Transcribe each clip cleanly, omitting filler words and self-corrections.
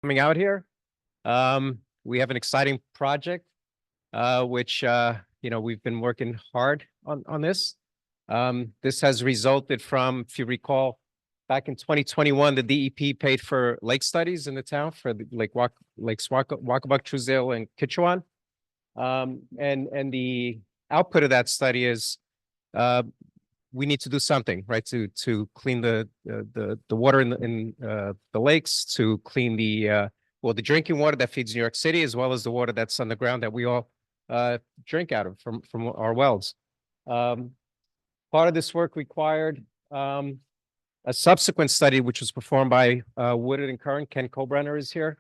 coming out here. We have an exciting project, which, we've been working hard on this. This has resulted from, if you recall, back in 2021, the DEP paid for lake studies in the town for the Lakes Wacabuck, Truesdale, and Kitchewan. And the output of that study is, we need to do something, right, to clean the water in the lakes, to clean the drinking water that feeds New York City, as well as the water that's on the ground that we all drink out of from our wells. Part of this work required a subsequent study, which was performed by Woodard and Curran. Ken Kobrenner is here.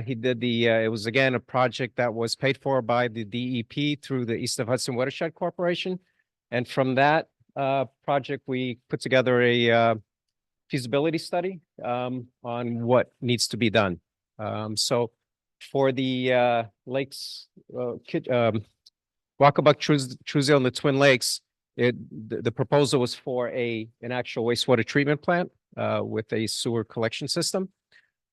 He did it was again a project that was paid for by the DEP through the East of Hudson Watershed Corporation. And from that project, we put together a feasibility study on what needs to be done. So for the lakes, Wacabuck, Truesdale, and the Twin Lakes, the proposal was for an actual wastewater treatment plant with a sewer collection system.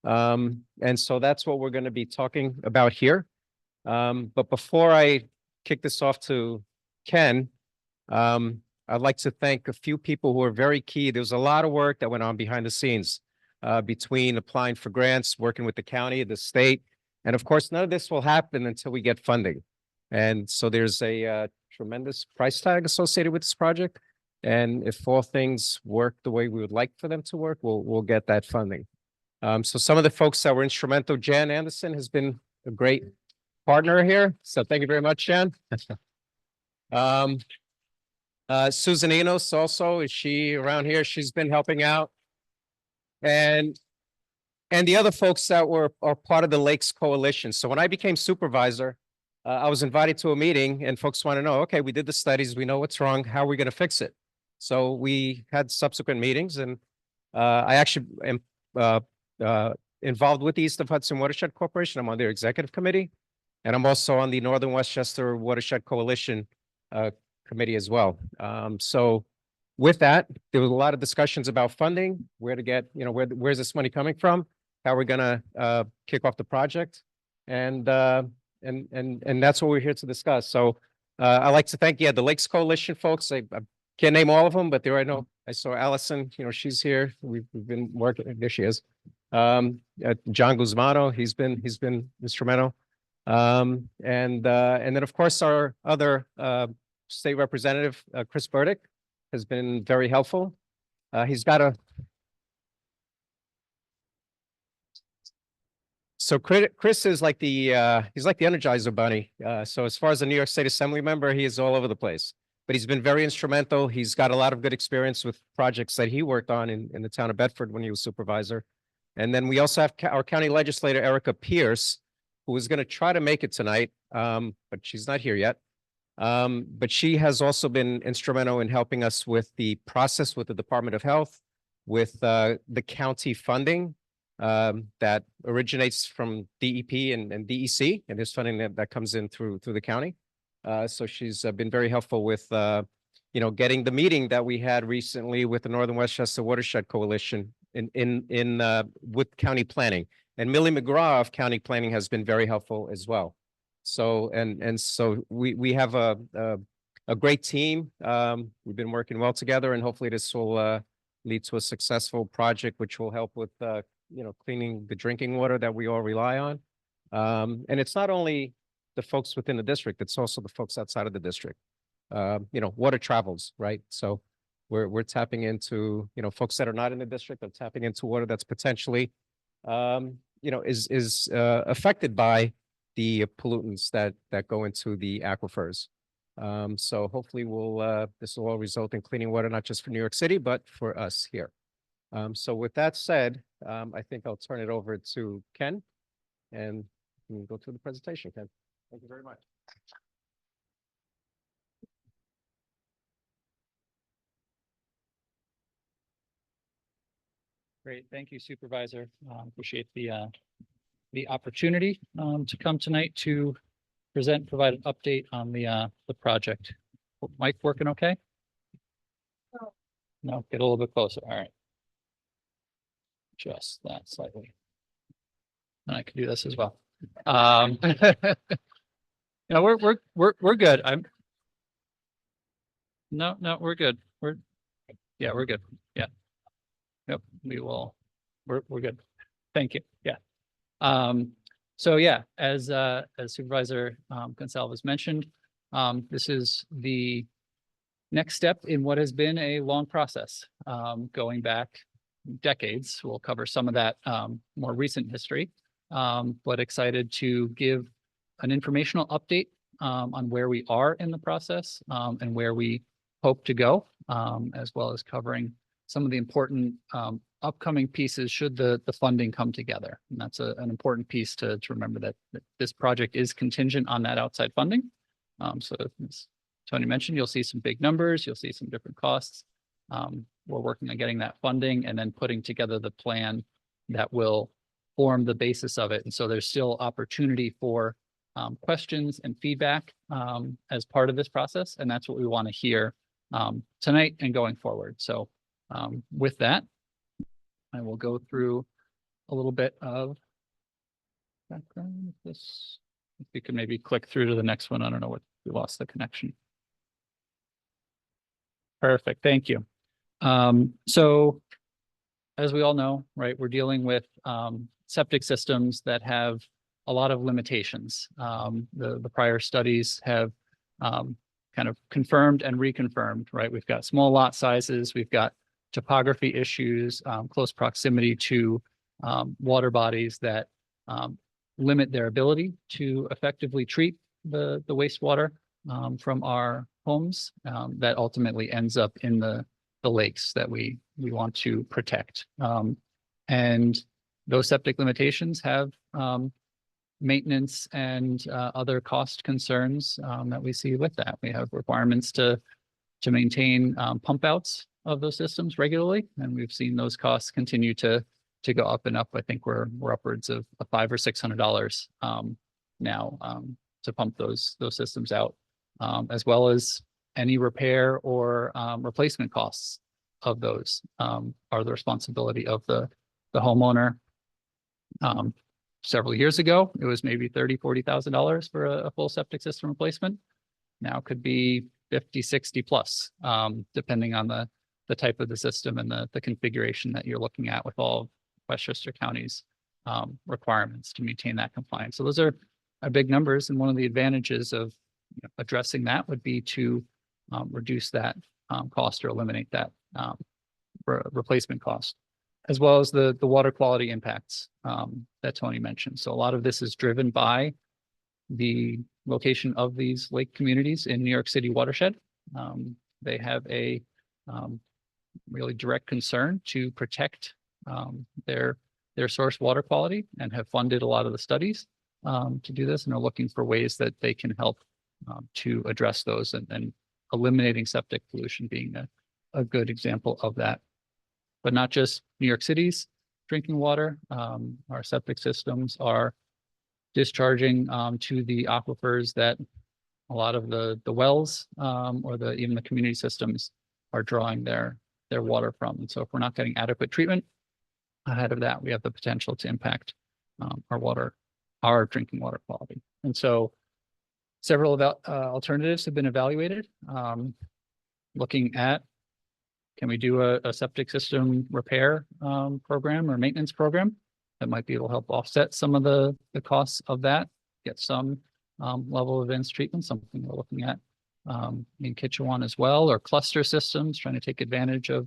And so that's what we're going to be talking about here. But before I kick this off to Ken, I'd like to thank a few people who are very key. There was a lot of work that went on behind the scenes between applying for grants, working with the county, the state, and of course, none of this will happen until we get funding. And so there's a tremendous price tag associated with this project. And if all things work the way we would like for them to work, we'll get that funding. So some of the folks that were instrumental, Jan Anderson has been a great partner here. So thank you very much, Jan. Susan Enos also, is she around here? She's been helping out. And the other folks that are part of the Lakes Coalition. So when I became supervisor, I was invited to a meeting and folks want to know, okay, we did the studies, we know what's wrong, how are we going to fix it? So we had subsequent meetings, and I actually am involved with the East of Hudson Watershed Corporation. I'm on their executive committee, and I'm also on the Northern Westchester Watershed Coalition committee as well. So with that, there was a lot of discussions about funding, where to get, where's this money coming from, how we're going to kick off the project, and that's what we're here to discuss. So I'd like to thank, the Lakes Coalition folks. I can't name all of them, but I saw Allison, she's here. We've been working, there she is. John Guzmano, he's been instrumental. And then of course our other state representative, Chris Burdick, has been very helpful. So Chris is like he's like the Energizer Bunny. So as far as a New York State Assembly member, he is all over the place. But he's been very instrumental. He's got a lot of good experience with projects that he worked on in the town of Bedford when he was supervisor. And then we also have our county legislator, Erica Pierce, who is going to try to make it tonight, but she's not here yet. But she has also been instrumental in helping us with the process with the Department of Health, with the county funding that originates from DEP and DEC, and there's funding that comes in through the county. So she's been very helpful with, getting the meeting that we had recently with the Northern Westchester Watershed Coalition with county planning. And Millie McGraw of county planning has been very helpful as well. So, so we have a great team. We've been working well together, and hopefully this will lead to a successful project, which will help with, cleaning the drinking water that we all rely on. And it's not only the folks within the district, it's also the folks outside of the district. Water travels, right? So we're tapping into, folks that are not in the district, are tapping into water that's potentially, is affected by the pollutants that go into the aquifers. So hopefully this will all result in cleaning water, not just for New York City, but for us here. So with that said, I think I'll turn it over to Ken, and we can go through the presentation, Ken. Thank you very much. Great, thank you, Supervisor. Appreciate the opportunity to come tonight to provide an update on the project. Mic working okay? No, get a little bit closer. All right. Just that slightly. and I can do this as well. You know, we're good. No, we're good. We're good. Yeah. Yep, we're good. Thank you. Yeah. So yeah, as Supervisor Gonsalves mentioned, this is the next step in what has been a long process, going back decades. We'll cover some of that more recent history, but excited to give an informational update on where we are in the process and where we hope to go, as well as covering some of the important upcoming pieces should the funding come together. And that's an important piece to remember that this project is contingent on that outside funding. So as Tony mentioned, you'll see some big numbers, you'll see some different costs. We're working on getting that funding and then putting together the plan that will form the basis of it. And so there's still opportunity for questions and feedback as part of this process. And that's what we want to hear tonight and going forward. So with that, I will go through a little bit of background of this. If we could maybe click through to the next one. I don't know what, we lost the connection. Perfect, thank you. So as we all know, right, we're dealing with septic systems that have a lot of limitations. The prior studies have kind of confirmed and reconfirmed, right? We've got small lot sizes, we've got topography issues, close proximity to water bodies that limit their ability to effectively treat the wastewater from our homes that ultimately ends up in the lakes that we want to protect. And those septic limitations have maintenance and other cost concerns that we see with that. We have requirements to maintain pump outs of those systems regularly, and we've seen those costs continue to go up and up. I think we're upwards of $500 or $600 now to pump those systems out, as well as any repair or replacement costs of those are the responsibility of the homeowner. Several years ago, it was maybe $30,000-$40,000 for a full septic system replacement. Now it could be 50, 60 plus, depending on the type of the system and the configuration that you're looking at with all of Westchester County's requirements to maintain that compliance. So those are big numbers, and one of the advantages of addressing that would be to reduce that cost or eliminate that replacement cost, as well as the water quality impacts that Tony mentioned. So a lot of this is driven by the location of these lake communities in New York City watershed. They have a really direct concern to protect their source water quality and have funded a lot of the studies to do this, and are looking for ways that they can help to address those, and eliminating septic pollution being a good example of that. But not just New York City's drinking water. Our septic systems are discharging to the aquifers that a lot of the wells or even the community systems are drawing their water from. And so if we're not getting adequate treatment ahead of that, we have the potential to impact our drinking water quality. And so several alternatives have been evaluated, looking at, can we do a septic system repair program or maintenance program that might be able to help offset some of the costs of that, get some level of advanced treatment, something we're looking at in Kitchewan as well, or cluster systems, trying to take advantage of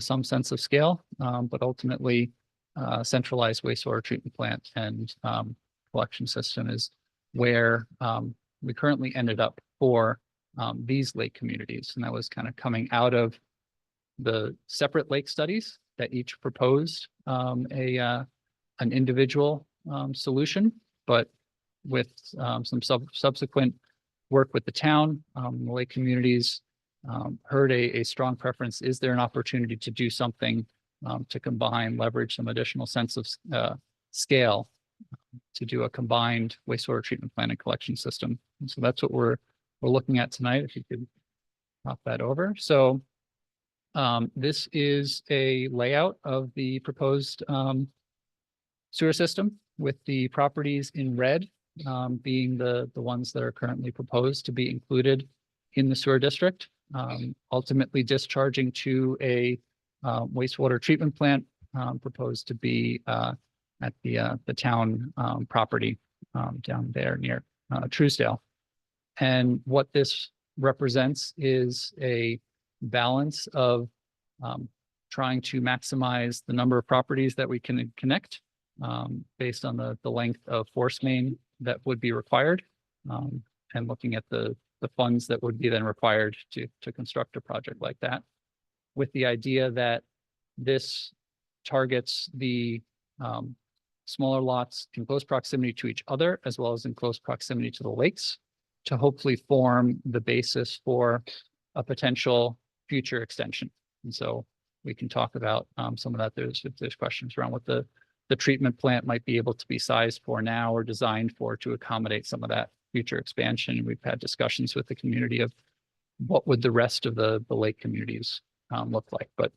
some sense of scale, but ultimately centralized wastewater treatment plant and collection system is where we currently ended up for these lake communities. And that was kind of coming out of the separate lake studies that each proposed an individual solution, but with some subsequent work with the town, the lake communities heard a strong preference. Is there an opportunity to do something to combine, leverage some additional sense of scale to do a combined wastewater treatment plant and collection system? And so that's what we're looking at tonight. If you could pop that over. So this is a layout of the proposed sewer system. with the properties in red being the ones that are currently proposed to be included in the sewer district, ultimately discharging to a wastewater treatment plant proposed to be at the town property down there near Truesdale. And what this represents is a balance of trying to maximize the number of properties that we can connect based on the length of force main that would be required, and looking at the funds that would be then required to construct a project like that, with the idea that this targets the smaller lots in close proximity to each other, as well as in close proximity to the lakes, to hopefully form the basis for a potential future extension. And so we can talk about some of that. If there's questions around what the treatment plant might be able to be sized for now or designed for to accommodate some of that future expansion. We've had discussions with the community of what would the rest of the lake communities look like. But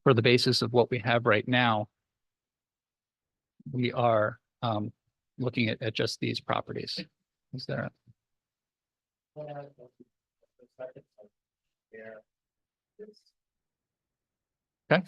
for the basis of what we have right now, we are looking at just these properties. Is there? Okay.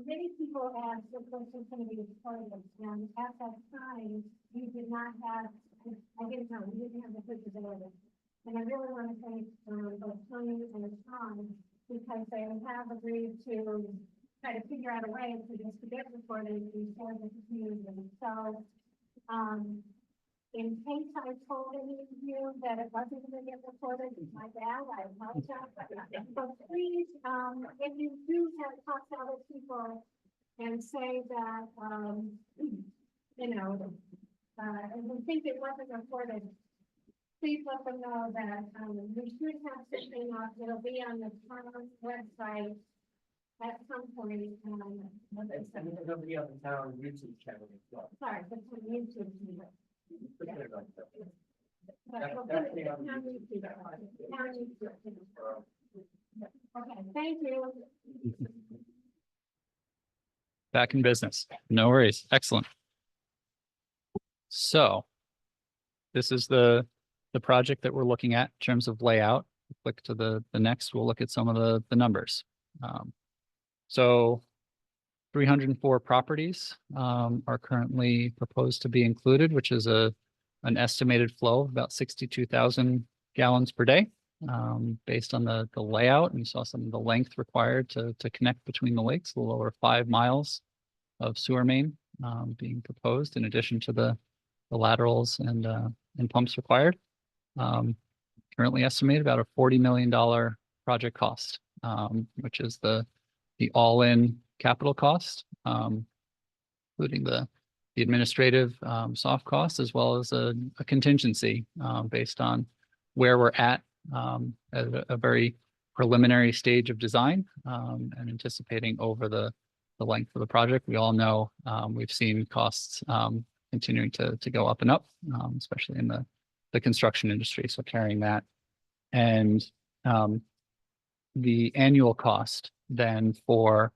Many people ask if this is going to be affordable, and at that time, we did not have, I didn't know, we didn't have the visibility. And I really want to thank both Tony and Tom, because they have agreed to try to figure out a way for this to get recorded and share with the community. So, in case I told any of you that it wasn't going to get recorded, it's my bad, I apologize. But please, if you do have talk to other people and say that, you know, and we think it wasn't recorded, please let them know that we should have something up. It'll be on the town website at some point. It'll be on the town YouTube channel as well. Sorry, that's on YouTube. Put it on there. Okay, thank you. Back in business. No worries. Excellent. So this is the project that we're looking at in terms of layout. Click to the next, we'll look at some of the numbers. So 304 properties are currently proposed to be included, which is an estimated flow of about 62,000 gallons per day. Based on the layout, and you saw some of the length required to connect between the lakes, a little over 5 miles of sewer main being proposed, in addition to the laterals and pumps required. Currently estimated about a $40 million project cost, which is the all-in capital cost, including the administrative soft costs, as well as a contingency based on where we're at a very preliminary stage of design and anticipating over the length of the project. We all know we've seen costs continuing to go up and up, especially in the construction industry. So carrying that, and the annual cost then for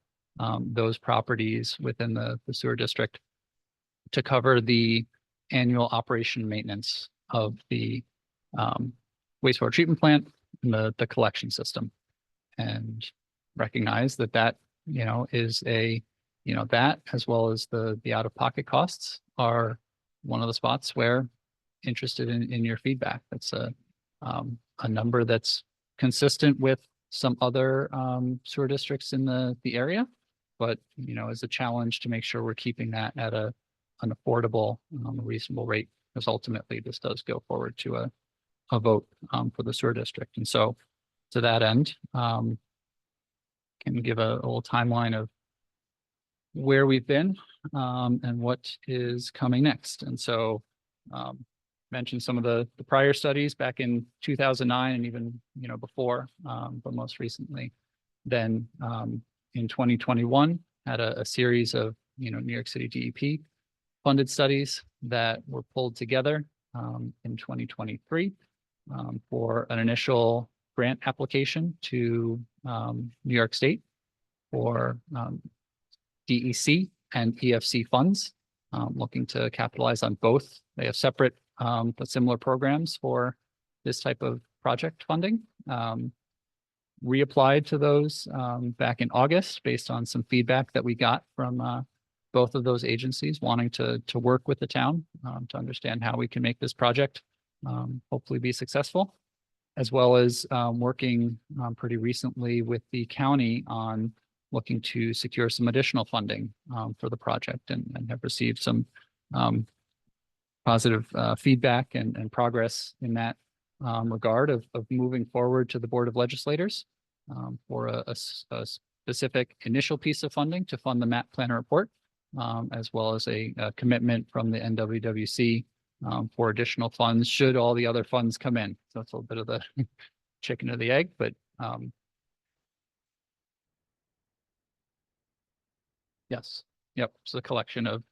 those properties within the sewer district to cover the annual operation and maintenance of the wastewater treatment plant and the collection system, and recognize that is that, as well as the out-of-pocket costs, are one of the spots where interested in your feedback. That's a number that's consistent with some other sewer districts in the area. But, you know, as a challenge to make sure we're keeping that at an affordable, reasonable rate, because ultimately this does go forward to a vote for the sewer district. And so to that end, can give a little timeline of where we've been and what is coming next. And so mentioned some of the prior studies back in 2009 and even, you know, before, but most recently then in 2021 had a series of, you know, New York City DEP funded studies that were pulled together in 2023 for an initial grant application to New York State for DEC and EFC funds, looking to capitalize on both. They have separate but similar programs for this type of project funding. Reapplied to those back in August based on some feedback that we got from both of those agencies wanting to work with the town to understand how we can make this project hopefully be successful, as well as working pretty recently with the county on looking to secure some additional funding for the project and have received some positive feedback and progress in that regard of moving forward to the Board of Legislators for a specific initial piece of funding to fund the map planner report, as well as a commitment from the NWWC for additional funds should all the other funds come in. So it's a little bit of the chicken or the egg, but yes, yep. It's a collection of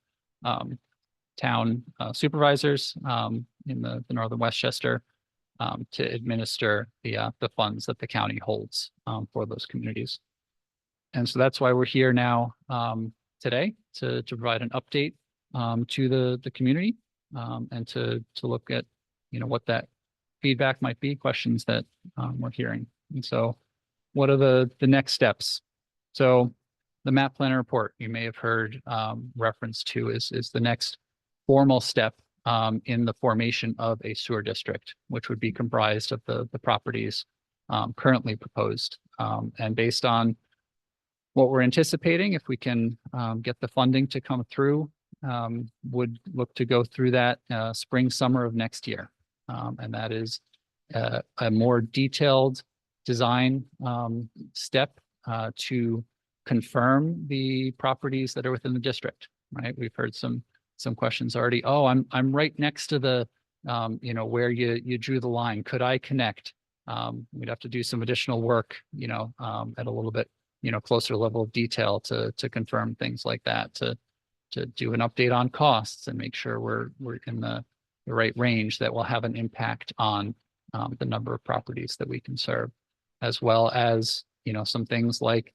town supervisors in the Northern Westchester to administer the funds that the county holds for those communities. And so that's why we're here now today to provide an update to the community and to look at, you know, what that feedback might be, questions that we're hearing. And so what are the next steps? So the map planner report you may have heard reference to is the next formal step in the formation of a sewer district, which would be comprised of the properties currently proposed. And based on what we're anticipating, if we can get the funding to come through, would look to go through that spring, summer of next year. And that is a more detailed design step to confirm the properties that are within the district, right? We've heard some questions already. Oh, I'm right next to the, you know, where you drew the line. Could I connect? We'd have to do some additional work, you know, at a little bit, you know, closer level of detail to confirm things like that, to do an update on costs and make sure we're in the right range that will have an impact on the number of properties that we can serve, as well as, you know, some things like,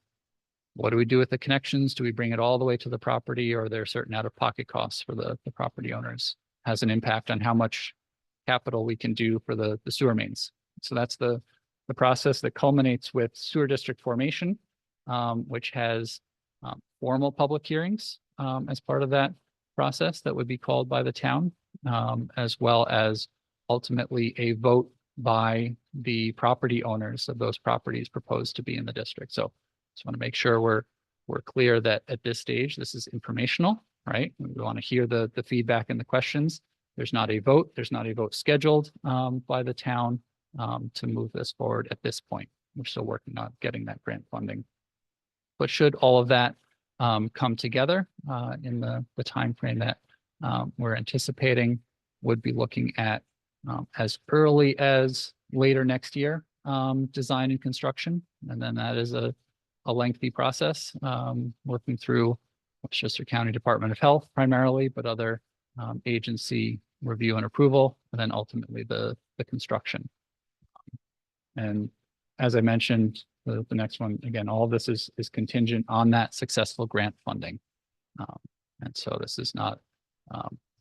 what do we do with the connections? Do we bring it all the way to the property, or are there certain out-of-pocket costs for the property owners? Has an impact on how much capital we can do for the sewer mains. So that's the process that culminates with sewer district formation, which has formal public hearings as part of that process that would be called by the town, as well as ultimately a vote by the property owners of those properties proposed to be in the district. So just want to make sure we're clear that at this stage, this is informational, right? We want to hear the feedback and the questions. There's not a vote. There's not a vote scheduled by the town to move this forward at this point. We're still working on getting that grant funding. But should all of that come together in the timeframe that we're anticipating, would be looking at as early as later next year design and construction. And then that is a lengthy process, working through Westchester County Department of Health primarily, but other agency review and approval, and then ultimately the construction. And as I mentioned, the next one, again, all of this is contingent on that successful grant funding. And so this is not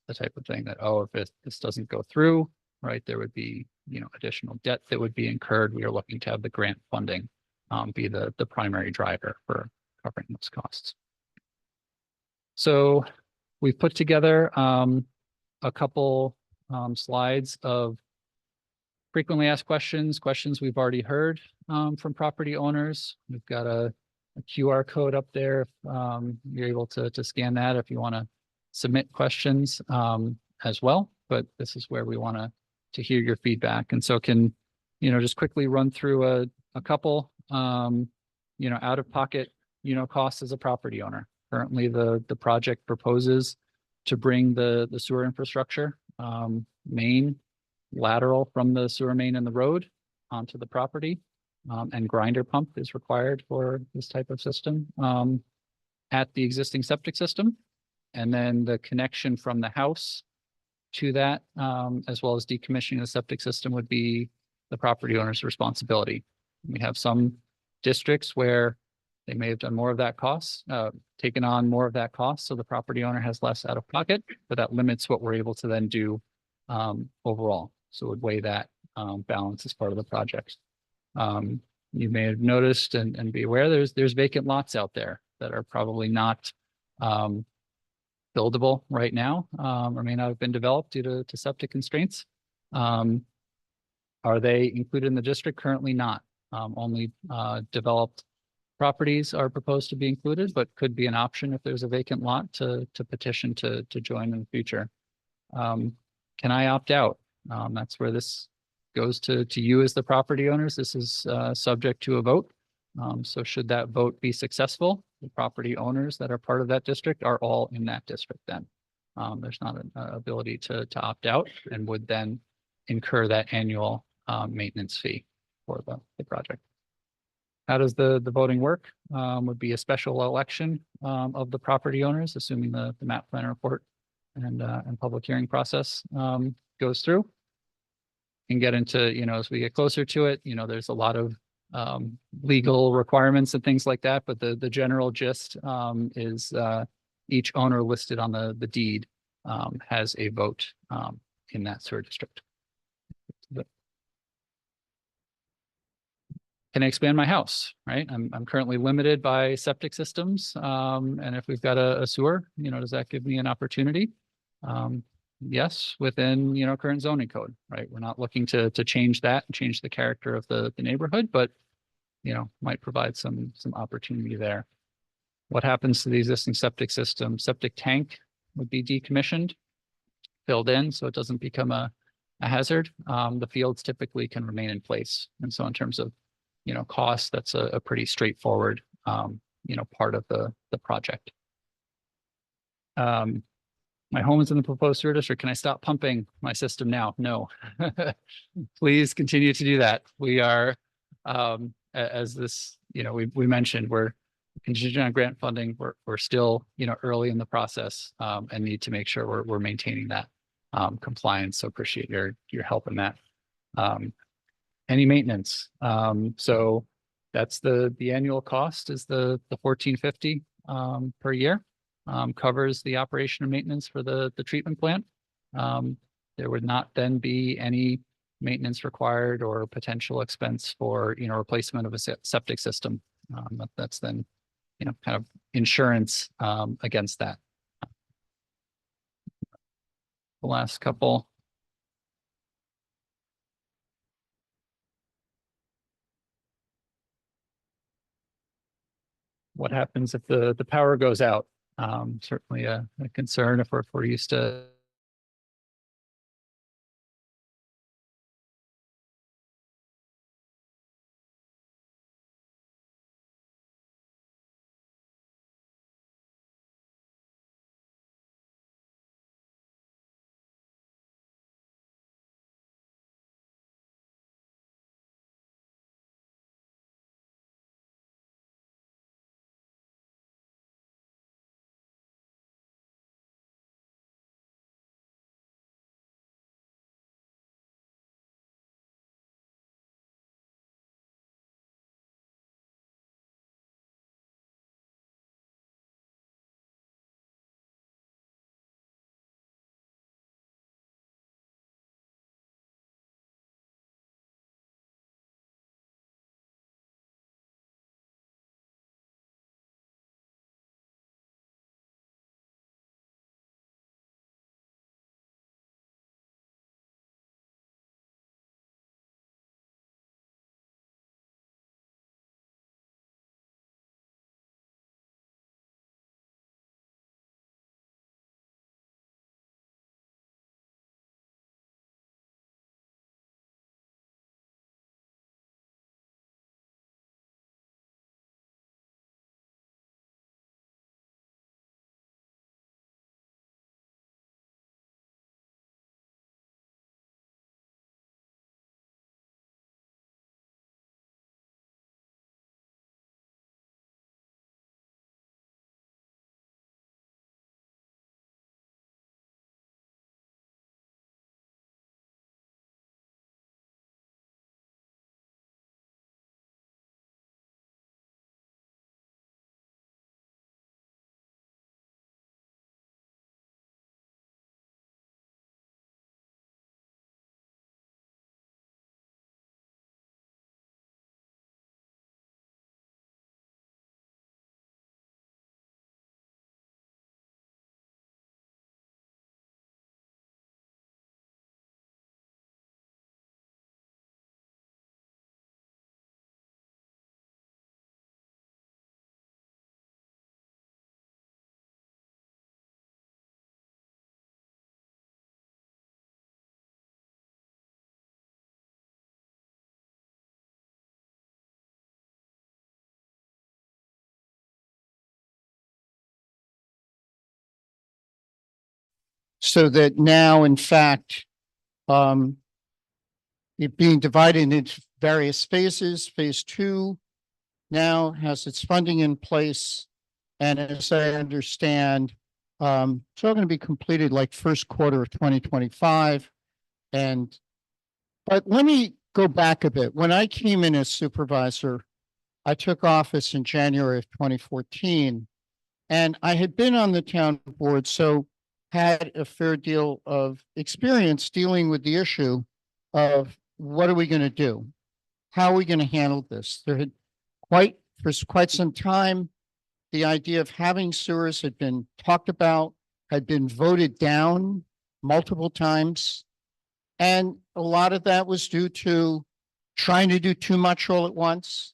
the type of thing that, oh, if this doesn't go through, right, there would be, you know, additional debt that would be incurred. We are looking to have the grant funding be the primary driver for covering those costs. So we've put together a couple slides of frequently asked questions we've already heard from property owners. We've got a QR code up there. You're able to scan that if you want to submit questions as well. But this is where we want to hear your feedback. And so can, just quickly run through a couple, out of pocket, costs as a property owner. Currently, the project proposes to bring the sewer infrastructure, main lateral from the sewer main and the road onto the property. And grinder pump is required for this type of system, at the existing septic system. And then the connection from the house to that, as well as decommissioning the septic system would be the property owner's responsibility. We have some districts where they may have done more of that cost, taken on more of that cost, so the property owner has less out of pocket, but that limits what we're able to then do overall. So it would weigh that balance as part of the project. You may have noticed and be aware there's vacant lots out there that are probably not buildable right now, or may not have been developed due to septic constraints. Are they included in the district? Currently not. Only developed properties are proposed to be included, but could be an option if there's a vacant lot to petition to join in the future. Can I opt out? That's where this goes to you as the property owners. This is subject to a vote. So should that vote be successful, the property owners that are part of that district are all in that district then. There's not an ability to opt out and would then incur that annual maintenance fee for the project. How does the voting work? Would be a special election of the property owners, assuming the map plan report and public hearing process goes through. And get into, as we get closer to it, there's a lot of legal requirements and things like that, but the general gist is each owner listed on the deed has a vote in that sewer district. Can I expand my house, right? I'm currently limited by septic systems. And if we've got a sewer, does that give me an opportunity? Yes, within, current zoning code, right? We're not looking to change that and change the character of the neighborhood, but, might provide some opportunity there. What happens to the existing septic system? Septic tank would be decommissioned, filled in, so it doesn't become a hazard. The fields typically can remain in place. And so in terms of, cost, that's a pretty straightforward, part of the project. My home is in the proposed sewer district. Can I stop pumping my system now? No. Please continue to do that. We are, as this, we mentioned, we're contingent on grant funding. We're still, early in the process and need to make sure we're maintaining that compliance. So appreciate your help in that. Any maintenance. So that's the annual cost is the $1,450 per year. Covers the operation and maintenance for the treatment plant. There would not then be any maintenance required or potential expense for, replacement of a septic system. That's then, kind of insurance against that. The last couple. What happens if the power goes out? Certainly a concern if we're used to So that now, in fact, it being divided into various phases, phase two now has its funding in place. And as I understand, it's all going to be completed like first quarter of 2025. But let me go back a bit. When I came in as supervisor, I took office in January of 2014, and I had been on the town board, so had a fair deal of experience dealing with the issue of what are we going to do? How are we going to handle this? There had for quite some time, the idea of having sewers had been talked about, had been voted down multiple times. And a lot of that was due to trying to do too much all at once.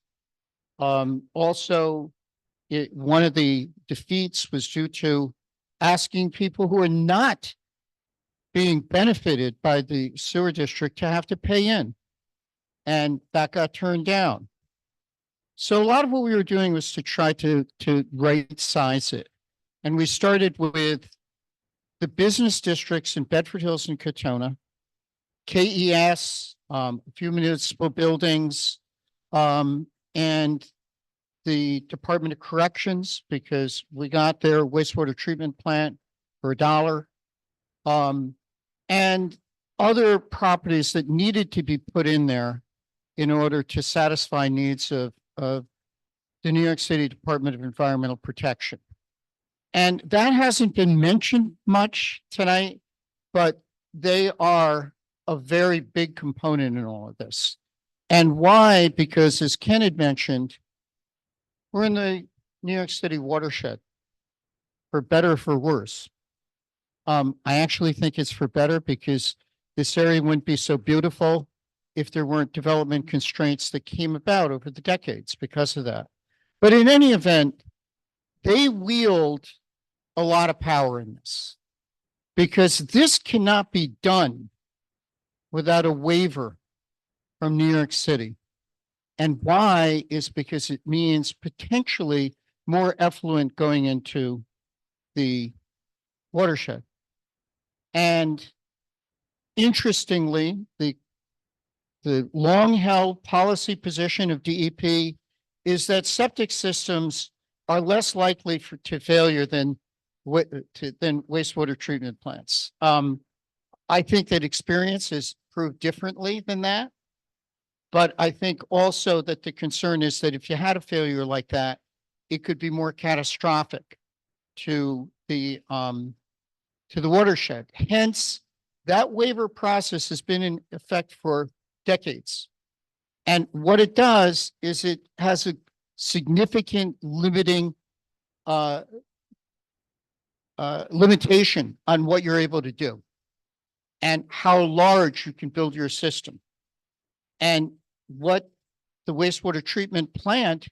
Also, one of the defeats was due to asking people who are not being benefited by the sewer district to have to pay in. And that got turned down. So a lot of what we were doing was to try to right size it. And we started with the business districts in Bedford Hills and Katona, KES, a few municipal buildings, and the Department of Corrections, because we got their wastewater treatment plant for $1, and other properties that needed to be put in there in order to satisfy needs of the New York City Department of Environmental Protection. And that hasn't been mentioned much tonight, but they are a very big component in all of this. And why? Because as Ken had mentioned, we're in the New York City watershed, for better or for worse. I actually think it's for better because this area wouldn't be so beautiful if there weren't development constraints that came about over the decades because of that. But in any event, they wield a lot of power in this because this cannot be done without a waiver from New York City. And why is because it means potentially more effluent going into the watershed. And interestingly, the long-held policy position of DEP is that septic systems are less likely to failure than wastewater treatment plants. I think that experience has proved differently than that. But I think also that the concern is that if you had a failure like that, it could be more catastrophic to the watershed. Hence, that waiver process has been in effect for decades. And what it does is it has a significant limiting limitation on what you're able to do and how large you can build your system. And what the wastewater treatment plant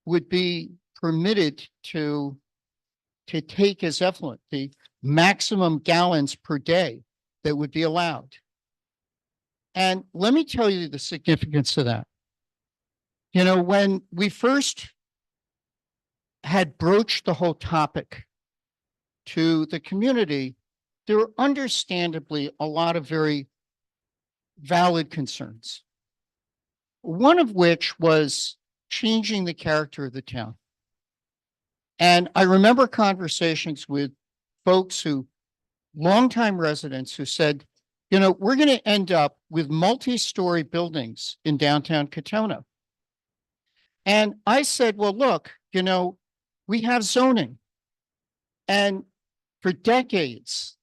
would be permitted to take as effluent, the maximum gallons per day that would be allowed. And let me tell you the significance of that. You know, when we first had broached the whole topic to the community, there were understandably a lot of very valid concerns. One of which was changing the character of the town. And I remember conversations with folks longtime residents who said, you know, we're going to end up with multi-story buildings in downtown Katona. And I said, well, look, you know, we have zoning. And for decades,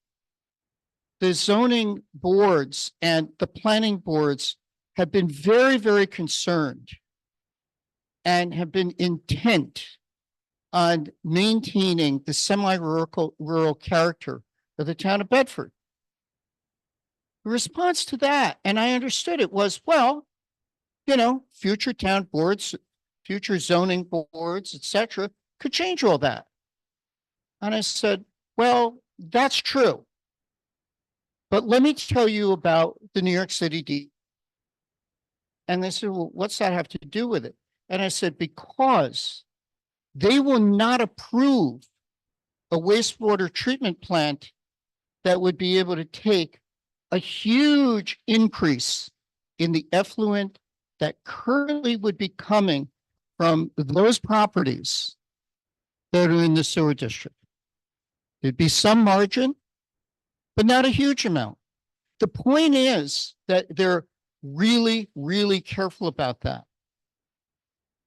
the zoning boards and the planning boards have been very, very concerned and have been intent on maintaining the semi-rural character of the town of Bedford. The response to that, and I understood it, was, well, you know, future town boards, future zoning boards, etc., could change all that. And I said, well, that's true. But let me tell you about the New York City DEP. And they said, well, what's that have to do with it? And I said, because they will not approve a wastewater treatment plant that would be able to take a huge increase in the effluent that currently would be coming from those properties that are in the sewer district. There'd be some margin, but not a huge amount. The point is that they're really, really careful about that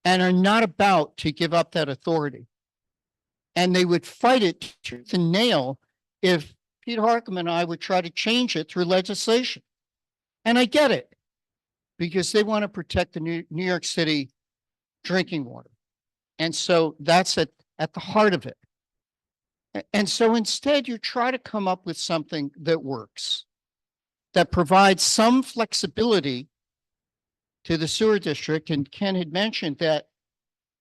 and are not about to give up that authority. And they would fight it tooth and nail if Pete Harkam and I would try to change it through legislation. And I get it, because they want to protect the New York City drinking water. And so that's at the heart of it. And so instead, you try to come up with something that works, that provides some flexibility to the sewer district. And Ken had mentioned that,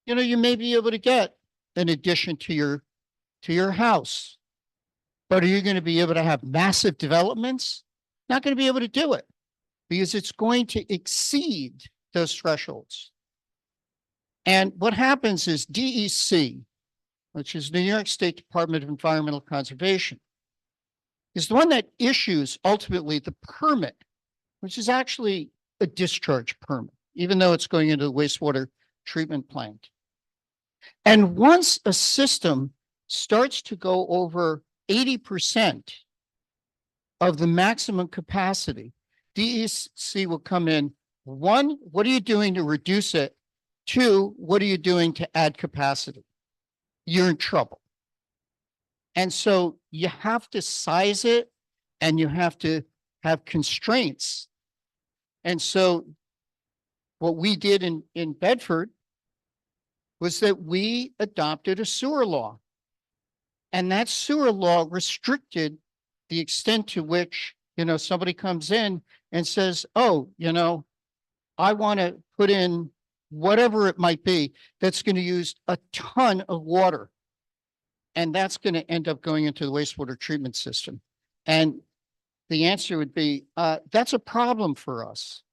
you know, you may be able to get an addition to your house, but are you going to be able to have massive developments? Not going to be able to do it, because it's going to exceed those thresholds. And what happens is DEC, which is New York State Department of Environmental Conservation, is the one that issues ultimately the permit, which is actually a discharge permit, even though it's going into the wastewater treatment plant. And once a system starts to go over 80% of the maximum capacity, DEC will come in. One, what are you doing to reduce it? Two, what are you doing to add capacity? You're in trouble. And so you have to size it, and you have to have constraints. And so what we did in Bedford was that we adopted a sewer law. And that sewer law restricted the extent to which, you know, somebody comes in and says, oh, you know, I want to put in whatever it might be that's going to use a ton of water. And that's going to end up going into the wastewater treatment system. And the answer would be, that's a problem for us.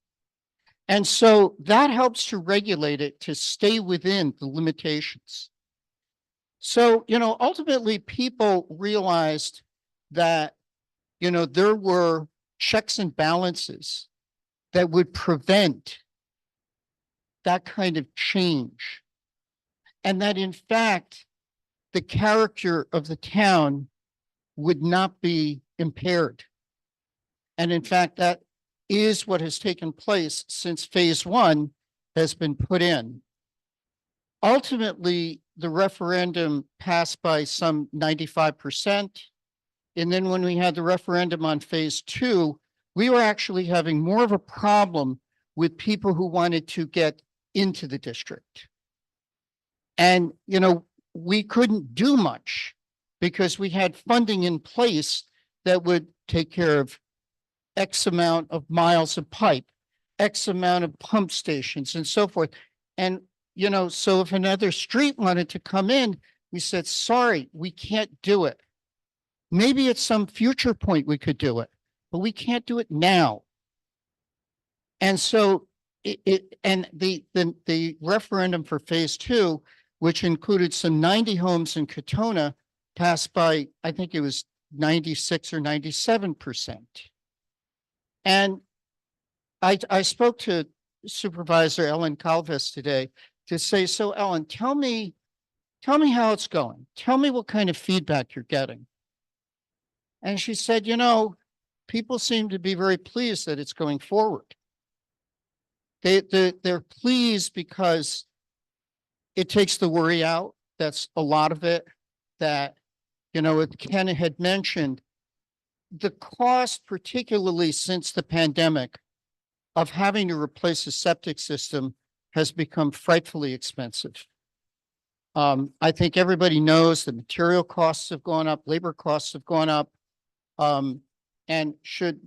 And so that helps to regulate it to stay within the limitations. So, you know, ultimately people realized that, you know, there were checks and balances that would prevent that kind of change. And that in fact, the character of the town would not be impaired. And in fact, that is what has taken place since phase one has been put in. Ultimately, the referendum passed by some 95%. And then when we had the referendum on phase two, we were actually having more of a problem with people who wanted to get into the district. And, you know, we couldn't do much because we had funding in place that would take care of X amount of miles of pipe, X amount of pump stations and so forth. And, you know, so if another street wanted to come in, we said, sorry, we can't do it. Maybe at some future point we could do it, but we can't do it now. And so the referendum for phase two, which included some 90 homes in Katona, passed by, I think it was 96 or 97%. And I spoke to Supervisor Ellen Calves today to say, so Ellen, tell me how it's going. Tell me what kind of feedback you're getting. And she said, you know, people seem to be very pleased that it's going forward. They're pleased because it takes the worry out. That's a lot of it. That, you know, Ken had mentioned, the cost, particularly since the pandemic, of having to replace a septic system has become frightfully expensive. I think everybody knows the material costs have gone up, labor costs have gone up. And should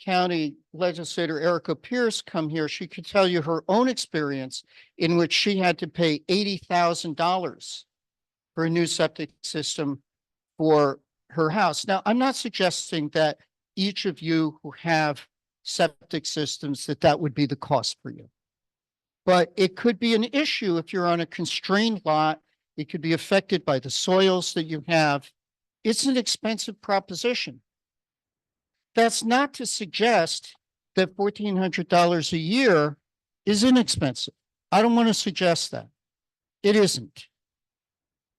County Legislator Erica Pierce come here, she could tell you her own experience in which she had to pay $80,000 for a new septic system for her house. Now, I'm not suggesting that each of you who have septic systems, that would be the cost for you. But it could be an issue if you're on a constrained lot. It could be affected by the soils that you have. it's an expensive proposition. That's not to suggest that $1,400 a year is inexpensive. I don't want to suggest that. It isn't.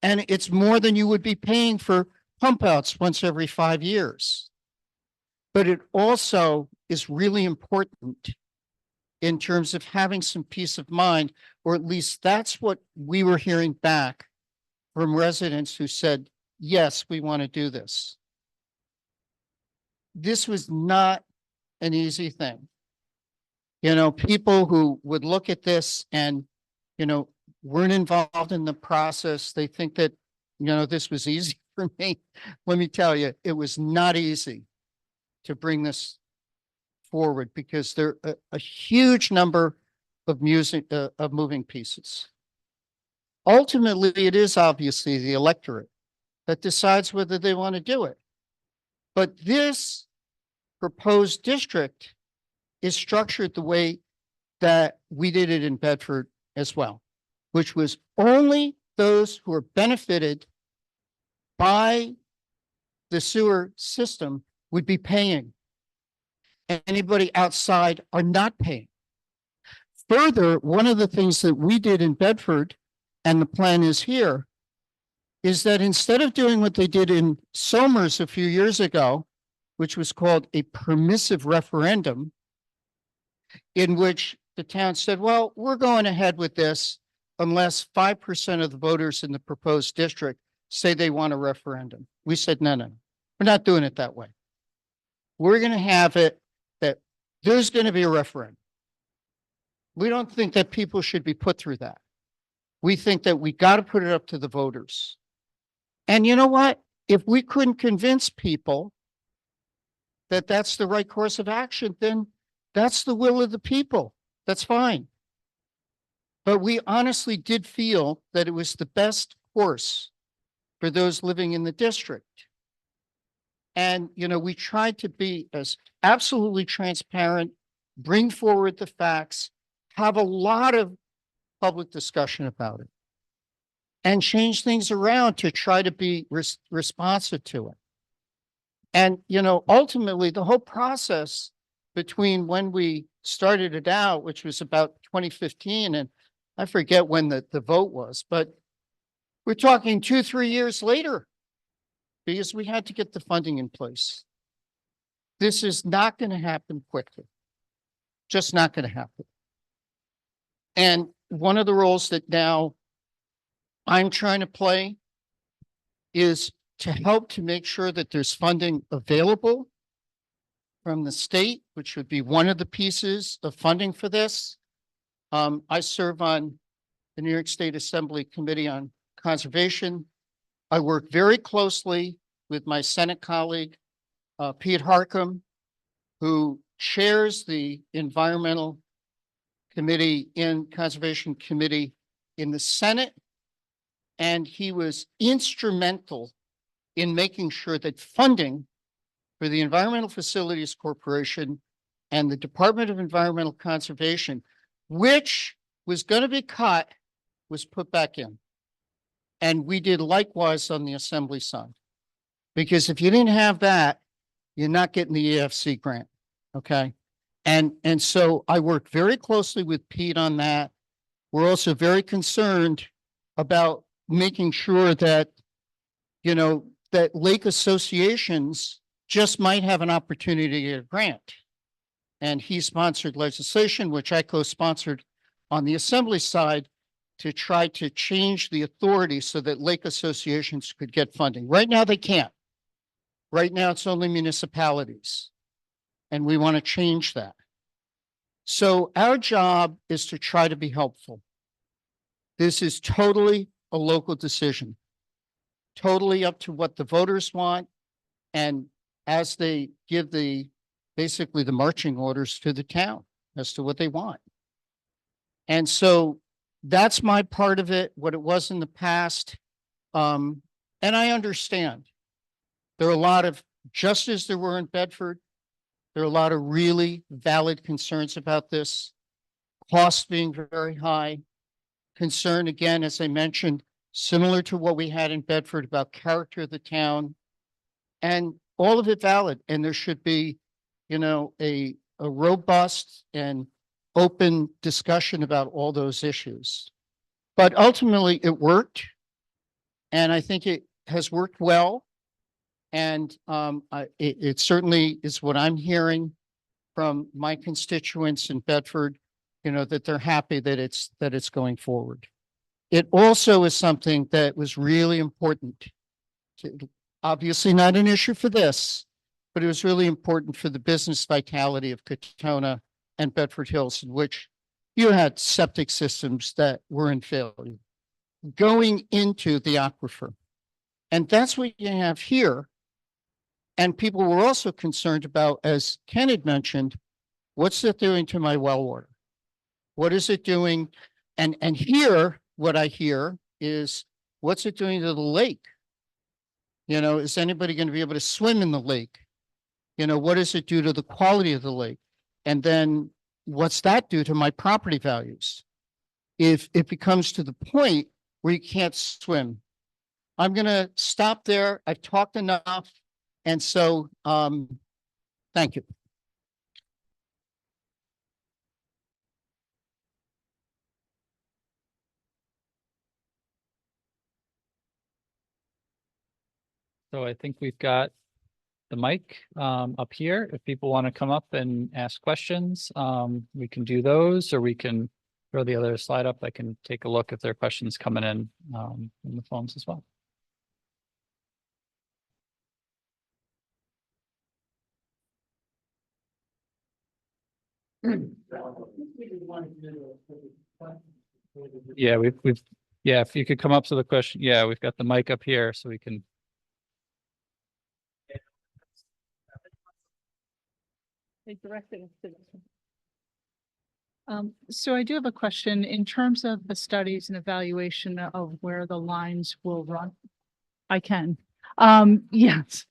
And it's more than you would be paying for pump outs once every 5 years. But it also is really important in terms of having some peace of mind, or at least that's what we were hearing back from residents who said, yes, we want to do this. This was not an easy thing. You know, people who would look at this and, you know, weren't involved in the process, they think that, you know, this was easy for me. Let me tell you, it was not easy to bring this forward because there are a huge number of moving pieces. Ultimately, it is obviously the electorate that decides whether they want to do it. But this proposed district is structured the way that we did it in Bedford as well, which was only those who are benefited by the sewer system would be paying. Anybody outside are not paying. Further, one of the things that we did in Bedford, and the plan is here, is that instead of doing what they did in Somers a few years ago, which was called a permissive referendum, in which the town said, well, we're going ahead with this unless 5% of the voters in the proposed district say they want a referendum. We said, no, we're not doing it that way. We're going to have it that there's going to be a referendum. We don't think that people should be put through that. We think that we got to put it up to the voters. And you know what? If we couldn't convince people that that's the right course of action, then that's the will of the people. That's fine. But we honestly did feel that it was the best course for those living in the district. And, you know, we tried to be as absolutely transparent, bring forward the facts, have a lot of public discussion about it, and change things around to try to be responsive to it. And, you know, ultimately the whole process between when we started it out, which was about 2015, and I forget when the vote was, but we're talking 2-3 years later because we had to get the funding in place. This is not going to happen quickly. Just not going to happen. And one of the roles that now I'm trying to play is to help to make sure that there's funding available from the state, which would be one of the pieces of funding for this. I serve on the New York State Assembly Committee on Conservation. I work very closely with my Senate colleague, Pete Harcum, who chairs the Environmental Committee in Conservation Committee in the Senate. And he was instrumental in making sure that funding for the Environmental Facilities Corporation and the Department of Environmental Conservation, which was going to be cut, was put back in. And we did likewise on the Assembly side. Because if you didn't have that, you're not getting the EFC grant, okay? And so I worked very closely with Pete on that. We're also very concerned about making sure that, you know, that lake associations just might have an opportunity to get a grant. And he sponsored legislation, which I co-sponsored on the Assembly side, to try to change the authority so that lake associations could get funding. Right now, they can't. Right now, it's only municipalities. And we want to change that. So our job is to try to be helpful. This is totally a local decision. Totally up to what the voters want. And as they give basically the marching orders to the town as to what they want. And so that's my part of it, what it was in the past. And I understand. There are a lot of, just as there were in Bedford, there are a lot of really valid concerns about this. Costs being very high. Concern, again, as I mentioned, similar to what we had in Bedford about character of the town, and all of it valid, and there should be, you know, a robust and open discussion about all those issues. But ultimately, it worked. And I think it has worked well. And it certainly is what I'm hearing from my constituents in Bedford, you know, that they're happy that it's going forward. It also is something that was really important obviously not an issue for this, but it was really important for the business vitality of Katona and Bedford Hills, in which you had septic systems that were in failure going into the aquifer. And that's what you have here. And people were also concerned about, as Ken had mentioned, what's it doing to my well water? What is it doing? And here, what I hear is, what's it doing to the lake? You know, is anybody going to be able to swim in the lake? You know, what does it do to the quality of the lake? And then what's that do to my property values? If it becomes to the point where you can't swim. I'm going to stop there. I've talked enough. And so, thank you. So I think we've got the mic up here. If people want to come up and ask questions, we can do those, or we can throw the other slide up. I can take a look if there are questions coming in the phones as well. Yeah, we've yeah, if you could come up to the question. Yeah, we've got the mic up here so we can. They directed us to this one. So I do have a question in terms of the studies and evaluation of where the lines will run. I can. Yes.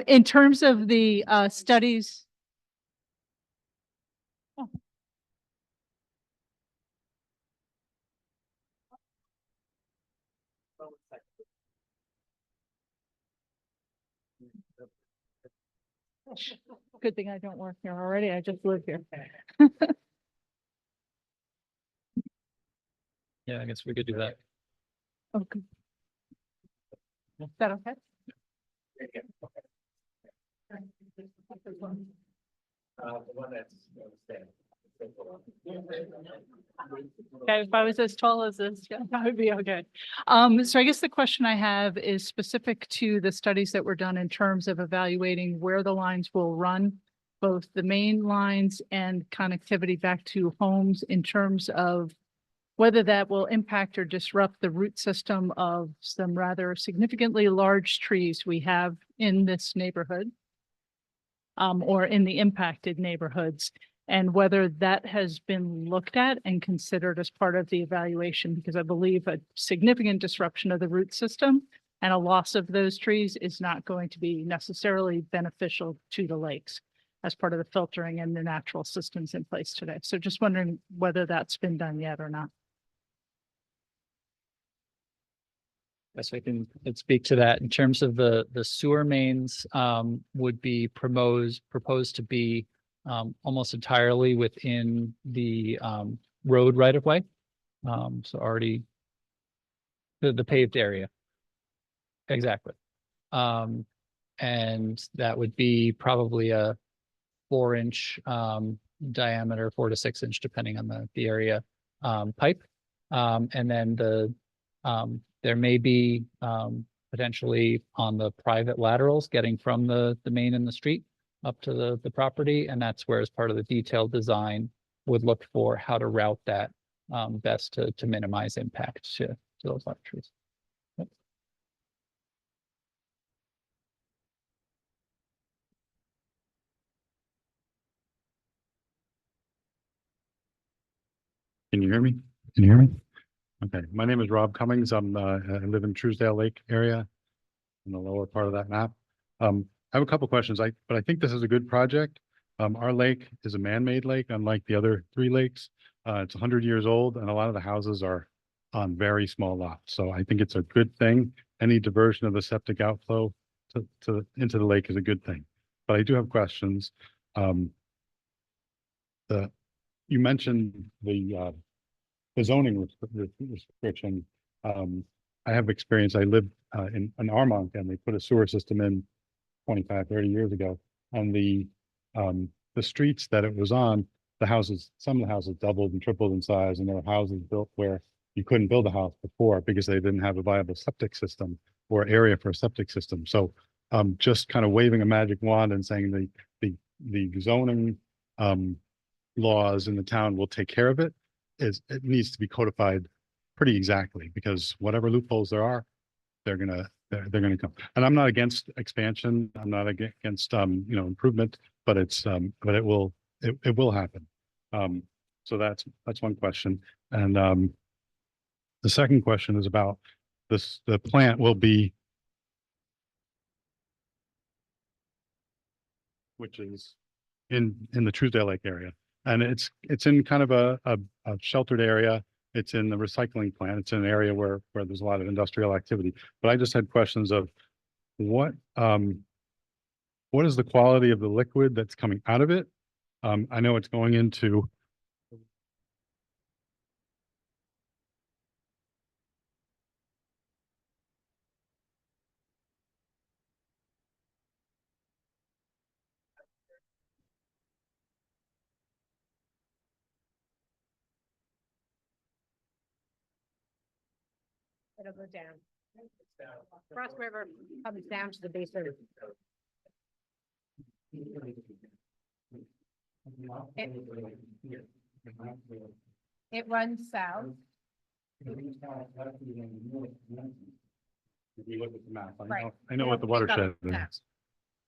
In terms of the studies. Oh. Good thing I don't work here already. I just live here. Yeah, I guess we could do that. Okay. Is that okay? The one that's staying. Okay, if I was as tall as this, yeah, that would be okay. So I guess the question I have is specific to the studies that were done in terms of evaluating where the lines will run, both the main lines and connectivity back to homes, in terms of whether that will impact or disrupt the root system of some rather significantly large trees we have in this neighborhood, or in the impacted neighborhoods, and whether that has been looked at and considered as part of the evaluation, because I believe a significant disruption of the root system and a loss of those trees is not going to be necessarily beneficial to the lakes as part of the filtering and the natural systems in place today. So just wondering whether that's been done yet or not. Yes, I can speak to that. In terms of the sewer mains, would be proposed to be almost entirely within the road right of way. So already the paved area. Exactly. And that would be probably a 4-inch diameter, 4 to 6 inch, depending on the area, pipe. And then there may be potentially on the private laterals getting from the main in the street up to the property. And that's where, as part of the detailed design, would look for how to route that best to minimize impact to those large trees. Yep. Can you hear me? Can you hear me? Okay, my name is Rob Cummings. I live in Truesdale Lake area in the lower part of that map. I have a couple questions, but I think this is a good project. Our lake is a man-made lake, unlike the other 3 lakes. It's 100 years old, and a lot of the houses are on very small lots. So I think it's a good thing. Any diversion of the septic outflow into the lake is a good thing. But I do have questions. You mentioned the zoning restriction. I have experience. I lived in Armonk, and they put a sewer system in 25, 30 years ago. And the streets that it was on, some of the houses doubled and tripled in size, and there were houses built where you couldn't build a house before because they didn't have a viable septic system or area for a septic system. So just kind of waving a magic wand and saying the zoning laws in the town will take care of it, it needs to be codified pretty exactly, because whatever loopholes there are, they're gonna come. And I'm not against expansion. I'm not against improvement, but it will happen. So that's one question. And the second question is about this. The plant will be, which is in the Truesdale Lake area, and it's in kind of a sheltered area. It's in the recycling plant. It's in an area where there's a lot of industrial activity. But I just had questions of what is the quality of the liquid that's coming out of it? I know it's going into It'll go down. Cross River comes down to the base of. It runs south. If you look at the map, Right. I know what the It'll pick up watershed south. is.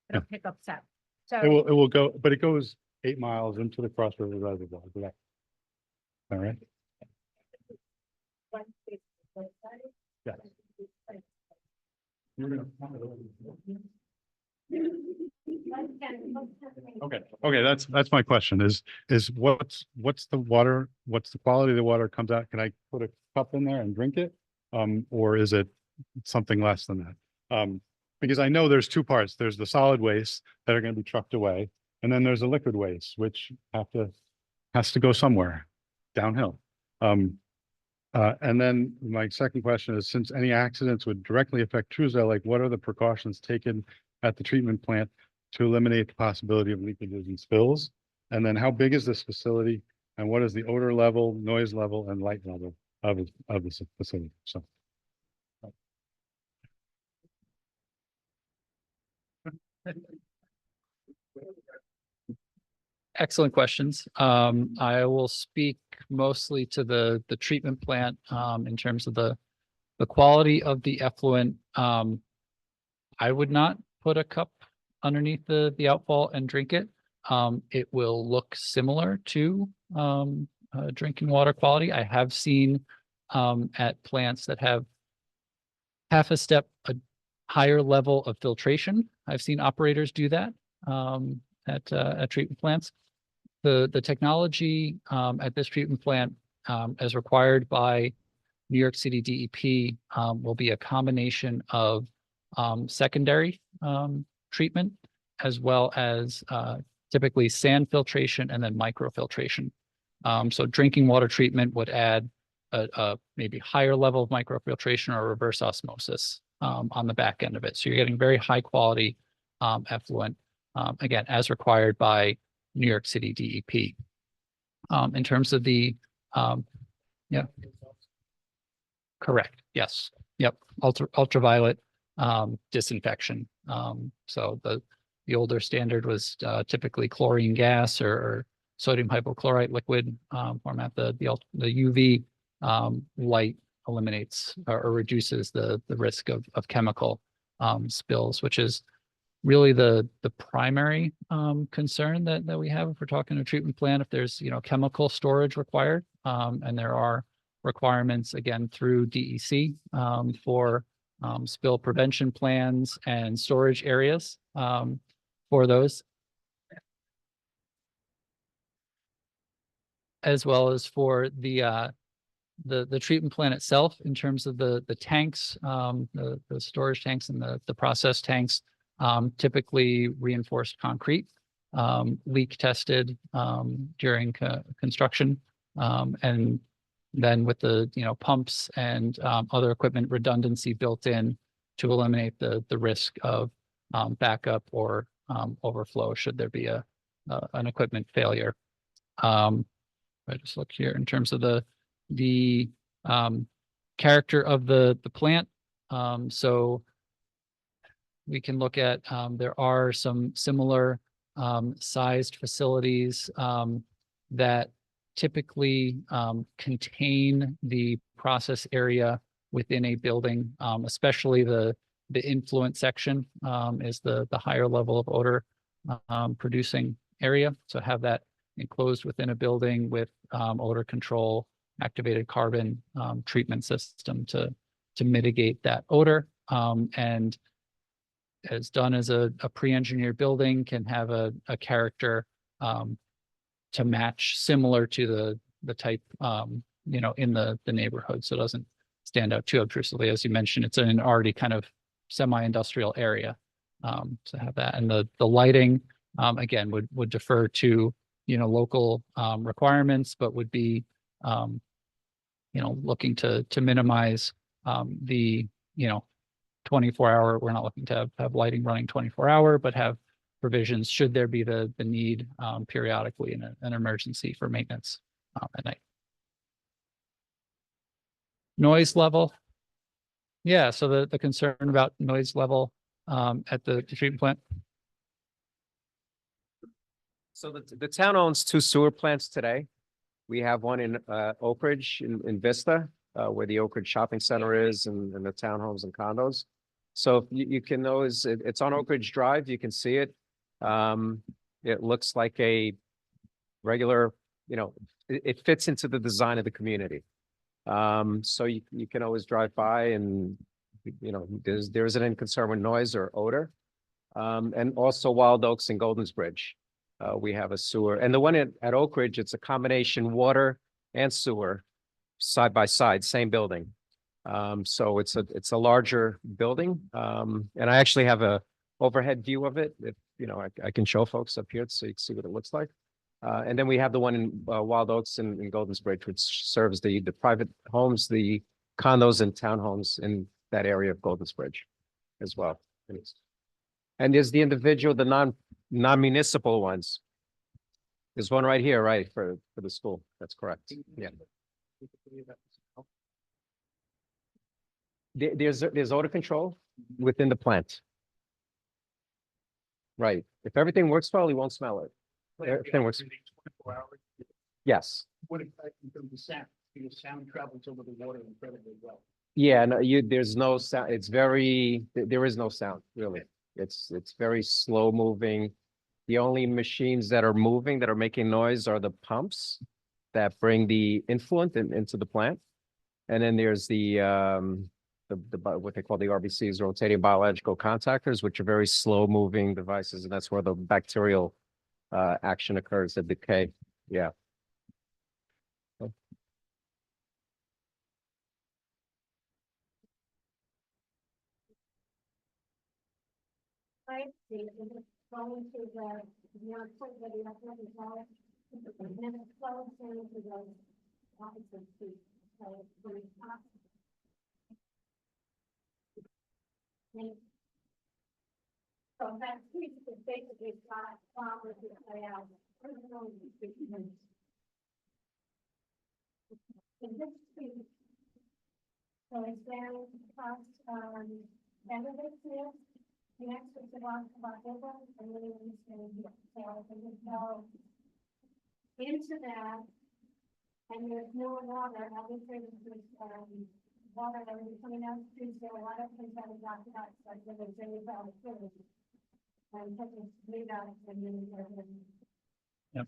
It'll pick up south. So. It will go, but it goes 8 miles into the Cross River Reservoir. Correct? All right. Yeah. Okay, that's my question is what's the water, what's the quality of the water comes out? Can I put a cup in there and drink it? Or is it something less than that? Because I know there's two parts. There's the solid waste that are going to be trucked away, and then there's the liquid waste, which has to go somewhere downhill. And then my second question is, since any accidents would directly affect Truesdale, like what are the precautions taken at the treatment plant to eliminate the possibility of leakages and spills? And then how big is this facility, and what is the odor level, noise level, and light level of this facility? So. Excellent questions. I will speak mostly to the treatment plant in terms of the quality of the effluent. I would not put a cup underneath the outfall and drink it. It will look similar to drinking water quality. I have seen at plants that have half a step a higher level of filtration. I've seen operators do that at treatment plants. The technology at this treatment plant, as required by New York City DEP, will be a combination of secondary treatment as well as typically sand filtration and then microfiltration. So drinking water treatment would add a maybe higher level of microfiltration or reverse osmosis on the back end of it. So you're getting very high quality effluent, again, as required by New York City DEP. In terms of the, yeah. Correct. Yes. Yep. Ultraviolet disinfection. So the older standard was typically chlorine gas or sodium hypochlorite liquid format. The UV light eliminates or reduces the risk of chemical spills, which is really the primary concern that we have if we're talking a treatment plant. If there's chemical storage required, and there are requirements again through DEC for spill prevention plans and storage areas for those, as well as for the the treatment plant itself, in terms of the tanks, the storage tanks and the process tanks, typically reinforced concrete, leak tested, during construction. And then with the, pumps and, other equipment redundancy built in to eliminate the risk of, backup or, overflow should there be an equipment failure. I just look here in terms of the character of the plant. So we can look at, there are some similar sized facilities that typically contain the process area within a building, especially the influent section is the higher level of odor producing area. So have that enclosed within a building with odor control, activated carbon treatment system to mitigate that odor. And as done as a pre-engineered building, can have a character to match similar to the type in the neighborhood, so it doesn't stand out too obtrusively. As you mentioned, it's an already kind of semi-industrial area. To have that, and the lighting again would defer to local requirements, but would be looking to minimize the 24-hour. We're not looking to have lighting running 24-hour, but have provisions should there be the need periodically in an emergency for maintenance at night. Noise level. Yeah, so the concern about noise level at the treatment plant. So the town owns 2 sewer plants today. We have one in Oak Ridge in Vista, where the Oak Ridge Shopping Center is and the townhomes and condos. So you can always, it's on Oak Ridge Drive, you can see it. It looks like a regular, it fits into the design of the community. So you can always drive by and, there isn't any concern with noise or odor. And also Wild Oaks and Golden's Bridge. We have a sewer, and the one at Oak Ridge, it's a combination water and sewer side by side, same building. So it's a larger building. And I actually have a overhead view of it. If, I can show folks up here so you can see what it looks like. And then we have the one in Wild Oaks and Golden's Bridge, which serves the private homes, the condos and townhomes in that area of Golden's Bridge as well. And there's the individual, the non-municipal ones. There's one right here, right, for the school. That's correct. Yeah. There's odor control within the plant. Right. If everything works well, you won't smell it. Everything works. 24 hours. Yes. What effect in terms of sound? Because sound travels over the water incredibly well. Yeah, no, there's no sound. It's there is no sound, really. It's very slow moving. The only machines that are moving, that are making noise, are the pumps that bring the influent into the plant. And then there's the what they call the RBCs, rotating biological contactors, which are very slow moving devices. And that's where the bacterial action occurs, the decay. Yeah. Right, see, and it's going to the, point where the athletic ball, and then it flows into the opposite seat. So it's very possible. So that piece is basically flat with the layout. In this piece, so it's very across, candidates here. The next is about over, and then it's going to be, so I can go into that, and there's no water, obviously there's, water that will be coming out, so a lot of things that are not, like there's any valid food. And something made out, and then. Yep.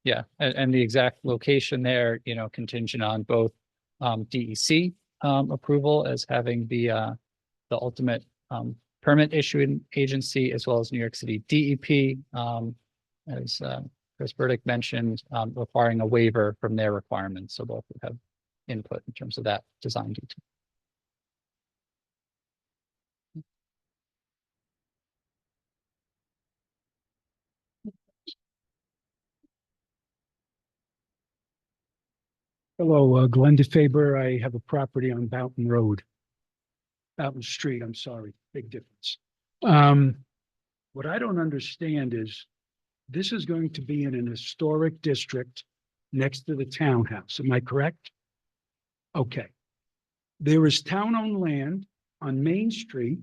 Yeah, and the exact location there, contingent on both DEC approval as having the ultimate permit issuing agency, as well as New York City DEP as Chris Burdick mentioned requiring a waiver from their requirements, so both would have input in terms of that design detail. Hello, Glenn DeFaber. I have a property on Boughton Road. Boughton Street, I'm sorry, big difference. What I don't understand is this is going to be in an historic district next to the townhouse. Am I correct? Okay. There is town-owned land on Main Street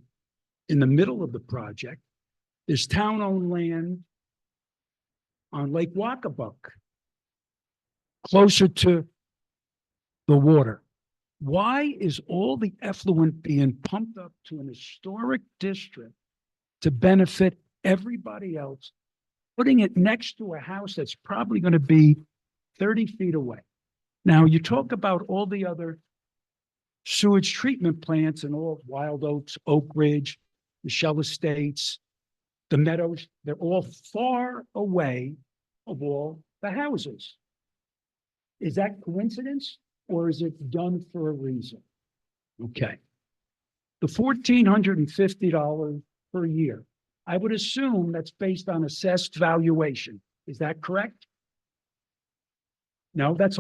in the middle of the project. There's town-owned land on Lake Wacabuck, closer to the water. Why is all the effluent being pumped up to an historic district to benefit everybody else, putting it next to a house that's probably going to be 30 feet away? Now, you talk about all the other sewage treatment plants and all Wild Oaks, Oak Ridge, Michelle Estates, the Meadows, they're all far away of all the houses. Is that coincidence or is it done for a reason? Okay. The $1,450 per year, I would assume that's based on assessed valuation. Is that correct? No, that's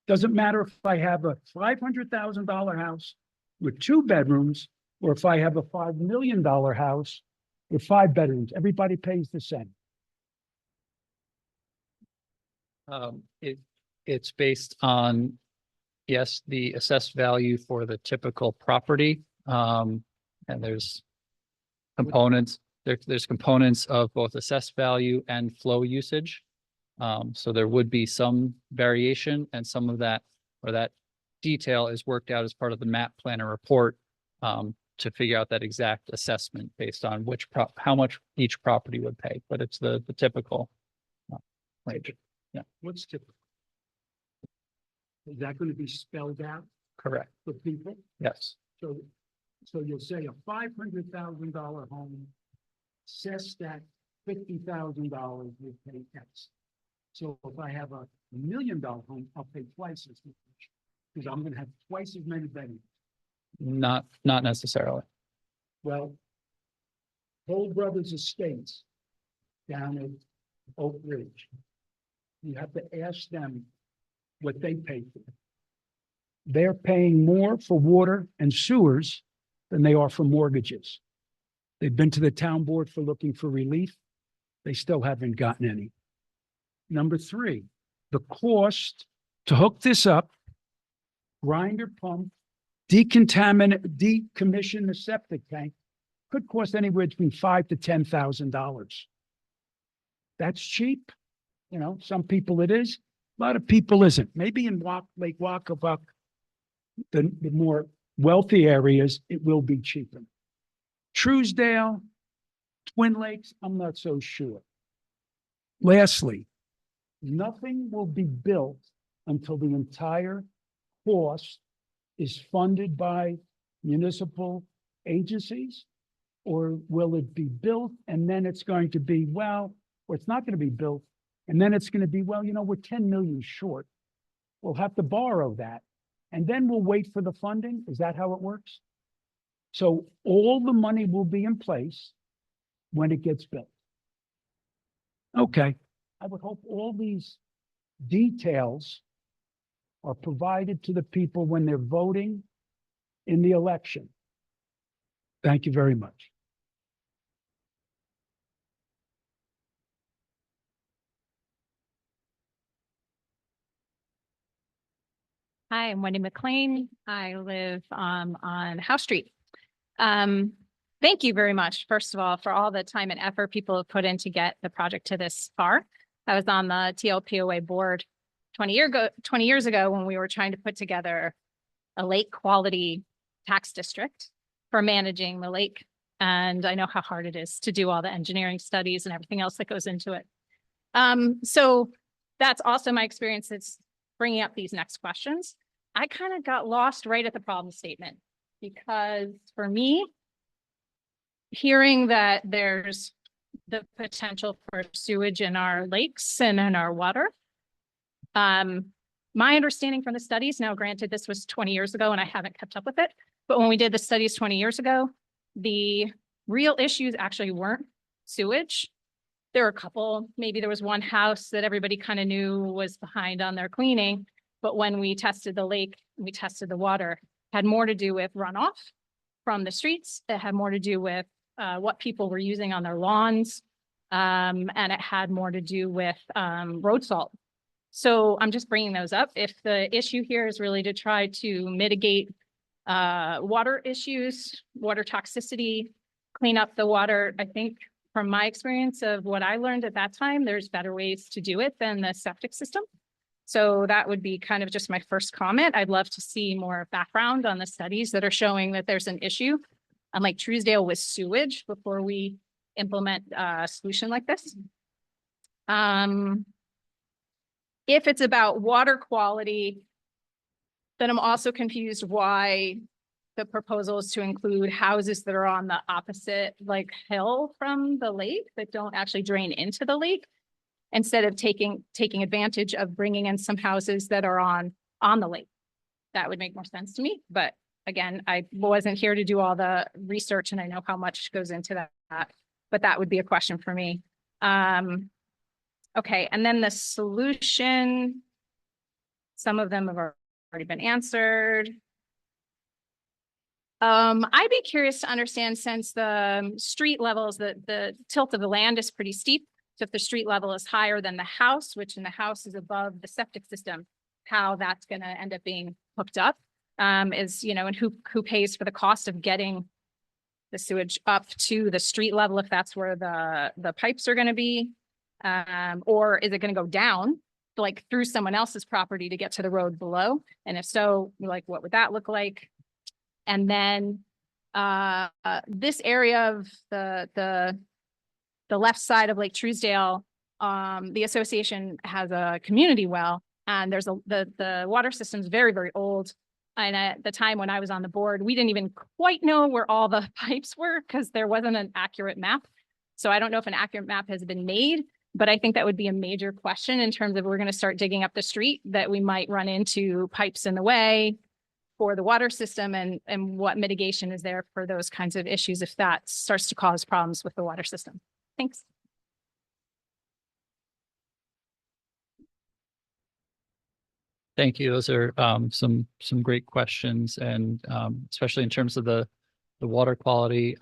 doesn't matter if I have a $500,000 house with 2 bedrooms, or if I have a $5 million house with 5 bedrooms, everybody pays the same. It's based on, yes, the assessed value for the typical property. And there's components, there's components of both assessed value and flow usage. So there would be some variation, and some of that, or that detail is worked out as part of the map planner report to figure out that exact assessment based on how much each property would pay, but it's the typical range. Yeah. What's typical? Is that going to be spelled out Correct. for people? Yes. So you'll say a $500,000 home, assessed at $50,000 will pay X. So if I have a $1 million home, I'll pay twice as much because I'm going to have twice as many bedrooms. Not necessarily. Well, Toll Brothers Estates down at Oak Ridge, you have to ask them what they pay for. They're paying more for water and sewers than they are for mortgages. They've been to the town board for looking for relief. They still haven't gotten any. Number 3, the cost to hook this up, grinder pump, decommission the septic tank could cost anywhere between $5,000 to $10,000. That's cheap. You know, some people it is. A lot of people isn't. Maybe in Lake Wacabuck, the more wealthy areas, it will be cheaper. Truesdale, Twin Lakes, I'm not so sure. Lastly, nothing will be built until the entire cost is funded by municipal agencies? Or will it be built and then it's going to be, well, or it's not going to be built, and then it's going to be, well, you know, we're 10 million short. We'll have to borrow that. And then we'll wait for the funding. Is that how it works? So all the money will be in place when it gets built. Okay. I would hope all these details are provided to the people when they're voting in the election. Thank you very much. Hi, I'm Wendy McLean. I live on House Street. Thank you very much, first of all, for all the time and effort people have put in to get the project to this far. I was on the TLPOA board 20 years ago when we were trying to put together a lake quality tax district for managing the lake. And I know how hard it is to do all the engineering studies and everything else that goes into it. So that's also my experience. It's bringing up these next questions. I kind of got lost right at the problem statement because for me, hearing that there's the potential for sewage in our lakes and in our water. My understanding from the studies, now granted, this was 20 years ago and I haven't kept up with it, but when we did the studies 20 years ago, the real issues actually weren't sewage. There were a couple, maybe there was one house that everybody kind of knew was behind on their cleaning, but when we tested the lake, we tested the water, had more to do with runoff from the streets. It had more to do with what people were using on their lawns. And it had more to do with road salt. So I'm just bringing those up. If the issue here is really to try to mitigate water issues, water toxicity, clean up the water, I think from my experience of what I learned at that time, there's better ways to do it than the septic system. So that would be kind of just my first comment. I'd love to see more background on the studies that are showing that there's an issue on Lake Truesdale with sewage before we implement a solution like this. If it's about water quality, then I'm also confused why the proposal is to include houses that are on the opposite like hill from the lake that don't actually drain into the lake, instead of taking advantage of bringing in some houses that are on the lake. That would make more sense to me. But again, I wasn't here to do all the research and I know how much goes into that, but that would be a question for me. Okay, and then the solution, some of them have already been answered. I'd be curious to understand, since the street levels, the tilt of the land is pretty steep. So if the street level is higher than the house, which in the house is above the septic system, how that's going to end up being hooked up is, you know, and who pays for the cost of getting the sewage up to the street level, if that's where the pipes are going to be. Or is it going to go down like through someone else's property to get to the road below? And if so, like, what would that look like? And then this area of the left side of Lake Truesdale, the association has a community well, and there's the water system is very, very old. And at the time when I was on the board, we didn't even quite know where all the pipes were because there wasn't an accurate map. So I don't know if an accurate map has been made, but I think that would be a major question in terms of we're going to start digging up the street, that we might run into pipes in the way for the water system, and what mitigation is there for those kinds of issues if that starts to cause problems with the water system. Thanks. Thank you. Those are some great questions, and especially in terms of the water quality.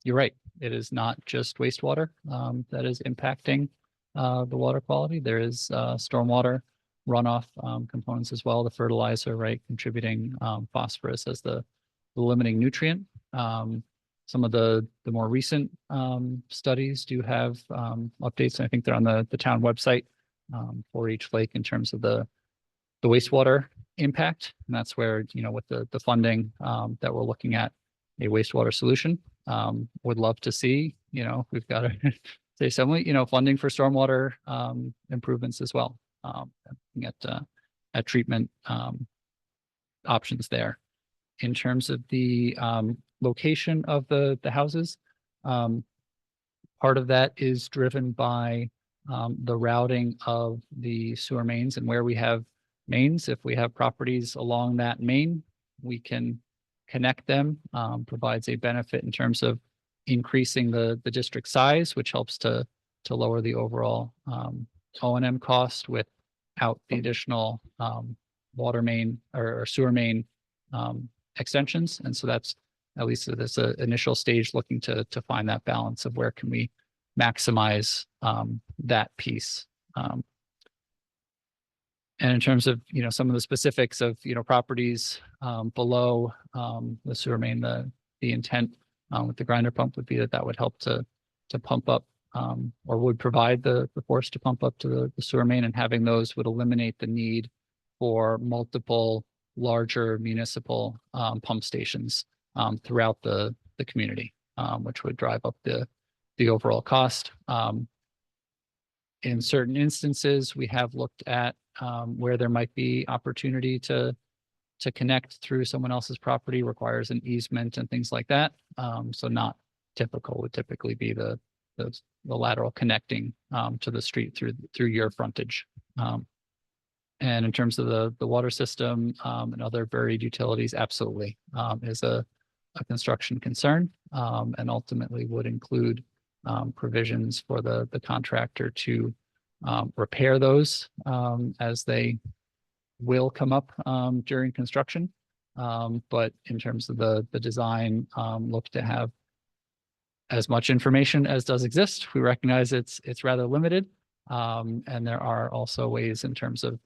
You're right. It is not just wastewater that is impacting the water quality. There is stormwater runoff components as well. The fertilizer, right, contributing phosphorus as the limiting nutrient. Some of the more recent studies do have updates. And I think they're on the town website for each lake in terms of the wastewater impact. And that's where, you know, with the funding that we're looking at a wastewater solution, would love to see, you know, we've got to say something, you know, funding for stormwater improvements as well. Looking at treatment options there. In terms of the location of the houses, part of that is driven by the routing of the sewer mains and where we have mains. If we have properties along that main, we can connect them, provides a benefit in terms of increasing the district size, which helps to lower the overall O&M cost without the additional water main or sewer main extensions. And so that's at least this initial stage, looking to find that balance of where can we maximize that piece. And in terms of, you know, some of the specifics of, you know, properties below the sewer main, the intent with the grinder pump would be that would help to pump up or would provide the force to pump up to the sewer main, and having those would eliminate the need for multiple larger municipal pump stations throughout the community, which would drive up the overall cost. In certain instances, we have looked at where there might be opportunity to connect through someone else's property, requires an easement and things like that. So not typical, would typically be the the lateral connecting to the street through your frontage. And in terms of the water system and other buried utilities, absolutely is a construction concern, and ultimately would include provisions for the contractor to repair those as they will come up during construction. But in terms of the design, look to have as much information as does exist. We recognize it's rather limited. And there are also ways in terms of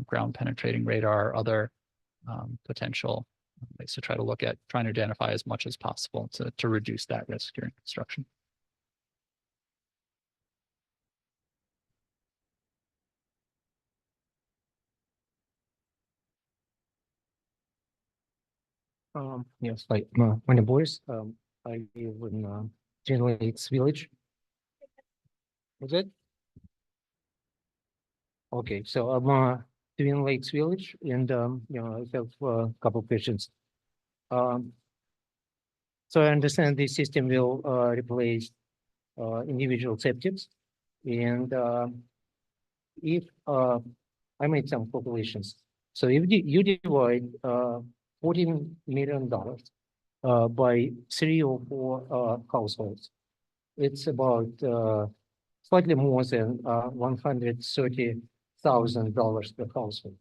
ground penetrating radar, other potential ways to try to look at trying to identify as much as possible to reduce that risk during construction. Yes, like my name Boris. I live in Twin Lakes Village. Was it? Okay, so I'm Twin Lakes Village, and I have a couple questions. So I understand this system will replace individual septics, and if I made some calculations. So if you divide $14 million by 3 or 4 households, it's about slightly more than $130,000 per household.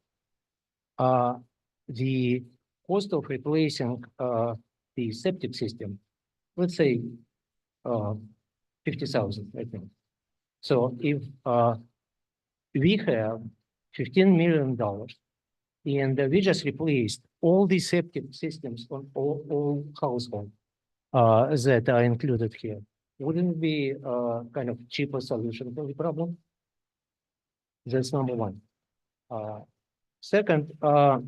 The cost of replacing the septic system, let's say 50,000, I think. So if we have $15 million and we just replaced all the septic systems on all households that are included here, wouldn't it be kind of cheaper solution for the problem? That's number one. Second, are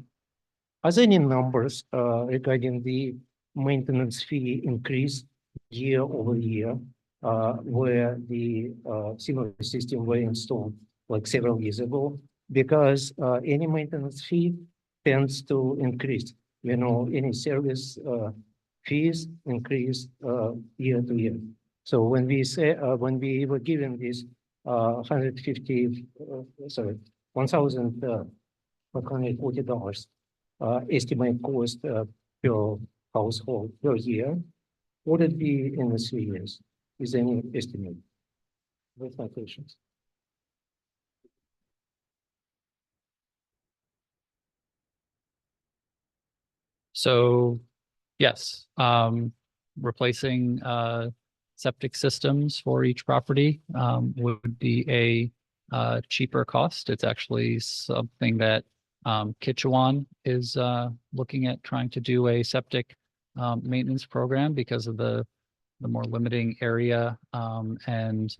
there any numbers regarding the maintenance fee increase year over year, where the similar system were installed like several years ago? Because any maintenance fee tends to increase. Any service fees increase year to year. So when we say when we were given this $1,540 estimate cost per household per year, what would it be in the 3 years? Is there any estimate? That's my questions. So, yes, replacing septic systems for each property would be a cheaper cost. It's actually something that Kitchewan is looking at trying to do a septic maintenance program because of the more limiting area and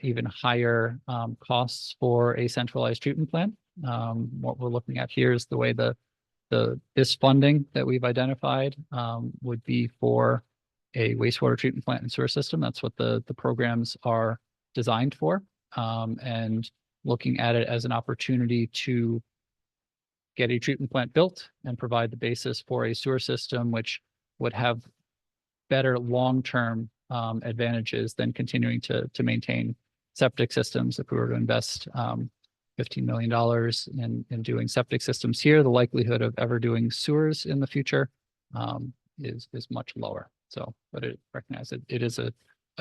even higher costs for a centralized treatment plant. What we're looking at here is the way this funding that we've identified would be for a wastewater treatment plant and sewer system. That's what the programs are designed for. And looking at it as an opportunity to get a treatment plant built and provide the basis for a sewer system, which would have better long-term advantages than continuing to maintain septic systems. If we were to invest $15 million in doing septic systems here, the likelihood of ever doing sewers in the future is much lower. So, but it recognize it is a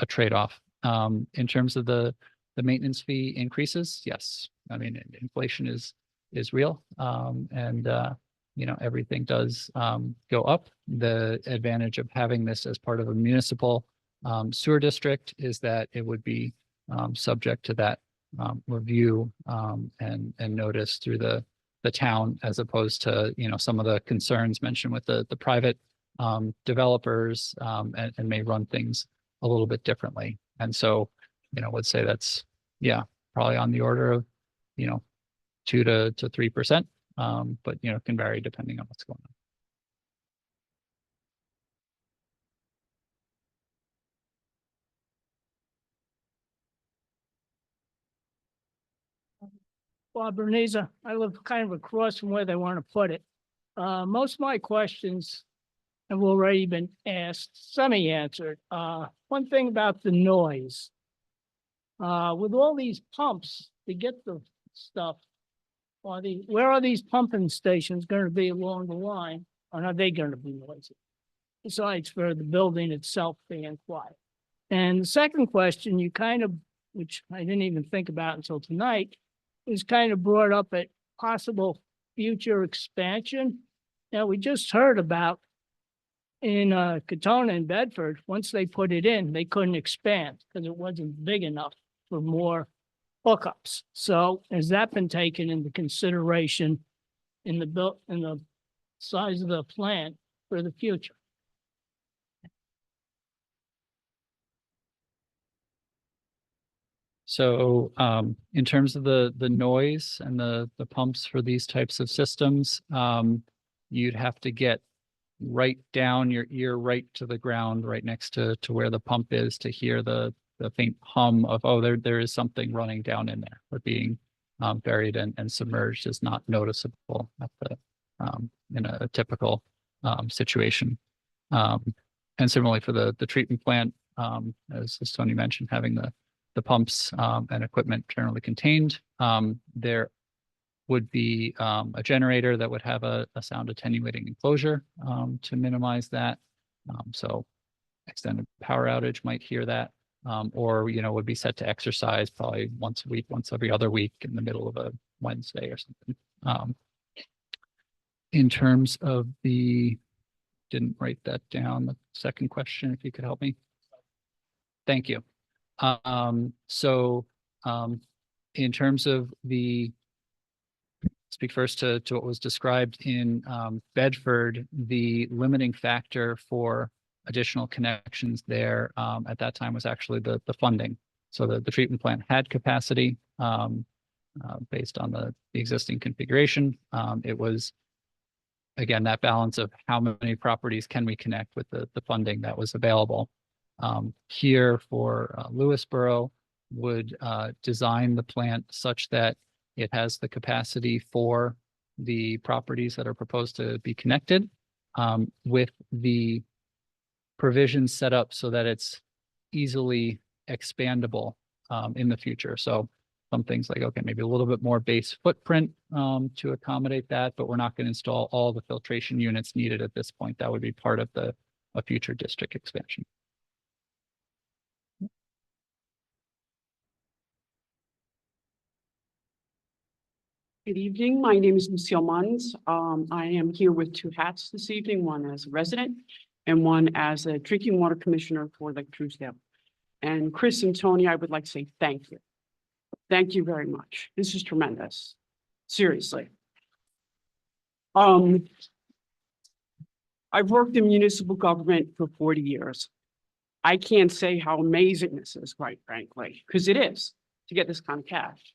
trade-off. In terms of the maintenance fee increases, yes. I mean, inflation is real, and everything does go up. The advantage of having this as part of a municipal sewer district is that it would be subject to that review and notice through the town, as opposed to some of the concerns mentioned with the private developers, and may run things a little bit differently. And so, would say that's probably on the order of 2 to 3%, but can vary depending on what's going on. Bob Bernaza, I live kind of across from where they want to put it. Most of my questions have already been asked, semi-answered. One thing about the noise. With all these pumps to get the stuff, where are these pumping stations going to be along the line? Or are they going to be noisy? Besides for the building itself being quiet. And the second question, you kind of, which I didn't even think about until tonight, is kind of brought up at possible future expansion. Now, we just heard about in Katona and Bedford, once they put it in, they couldn't expand because it wasn't big enough for more hookups. So has that been taken into consideration in the size of the plant for the future? So in terms of the noise and the pumps for these types of systems, you'd have to get right down your ear, right to the ground, right next to where the pump is to hear the faint hum of, oh, there is something running down in there. But being buried and submerged is not noticeable at the in a typical situation. And similarly for the treatment plant, as Tony mentioned, having the pumps and equipment generally contained. There would be a generator that would have a sound attenuating enclosure to minimize that. So extended power outage might hear that, or, would be set to exercise probably once a week, once every other week in the middle of a Wednesday or something. In terms of didn't write that down, the second question, if you could help me. Thank you. In terms of speak first to what was described in Bedford, the limiting factor for additional connections there at that time was actually the funding. So the treatment plant had capacity based on the existing configuration. It was, again, that balance of how many properties can we connect with the funding that was available. Here for Lewisboro would design the plant such that it has the capacity for the properties that are proposed to be connected, with the provisions set up so that it's easily expandable in the future. So some things like, okay, maybe a little bit more base footprint to accommodate that, but we're not going to install all the filtration units needed at this point. That would be part of a future district expansion. Good evening. My name is Lucille Munns. I am here with two hats this evening, one as a resident and one as a drinking water commissioner for Lake Truesdale. And Chris and Tony, I would like to say thank you. Thank you very much. This is tremendous. Seriously. I've worked in municipal government for 40 years. I can't say how amazing this is, quite frankly, because it is to get this kind of cash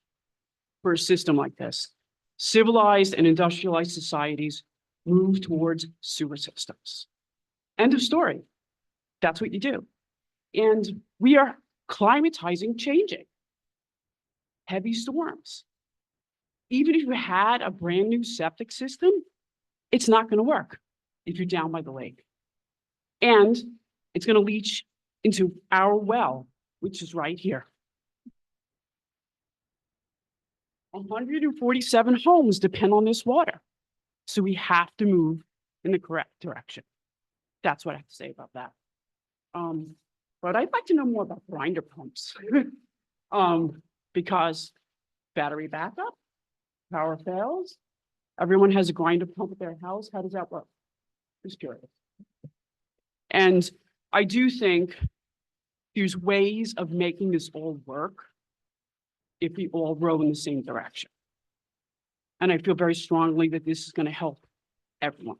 for a system like this. Civilized and industrialized societies move towards sewer systems. End of story. That's what you do. And we are climatizing changing. Heavy storms. Even if you had a brand new septic system, it's not going to work if you're down by the lake. And it's going to leach into our well, which is right here. 147 homes depend on this water. So we have to move in the correct direction. That's what I have to say about that. But I'd like to know more about grinder pumps. Because battery backup, power fails, everyone has a grinder pump at their house. How does that work? Just curious. And I do think there's ways of making this all work if we all row in the same direction. And I feel very strongly that this is going to help everyone.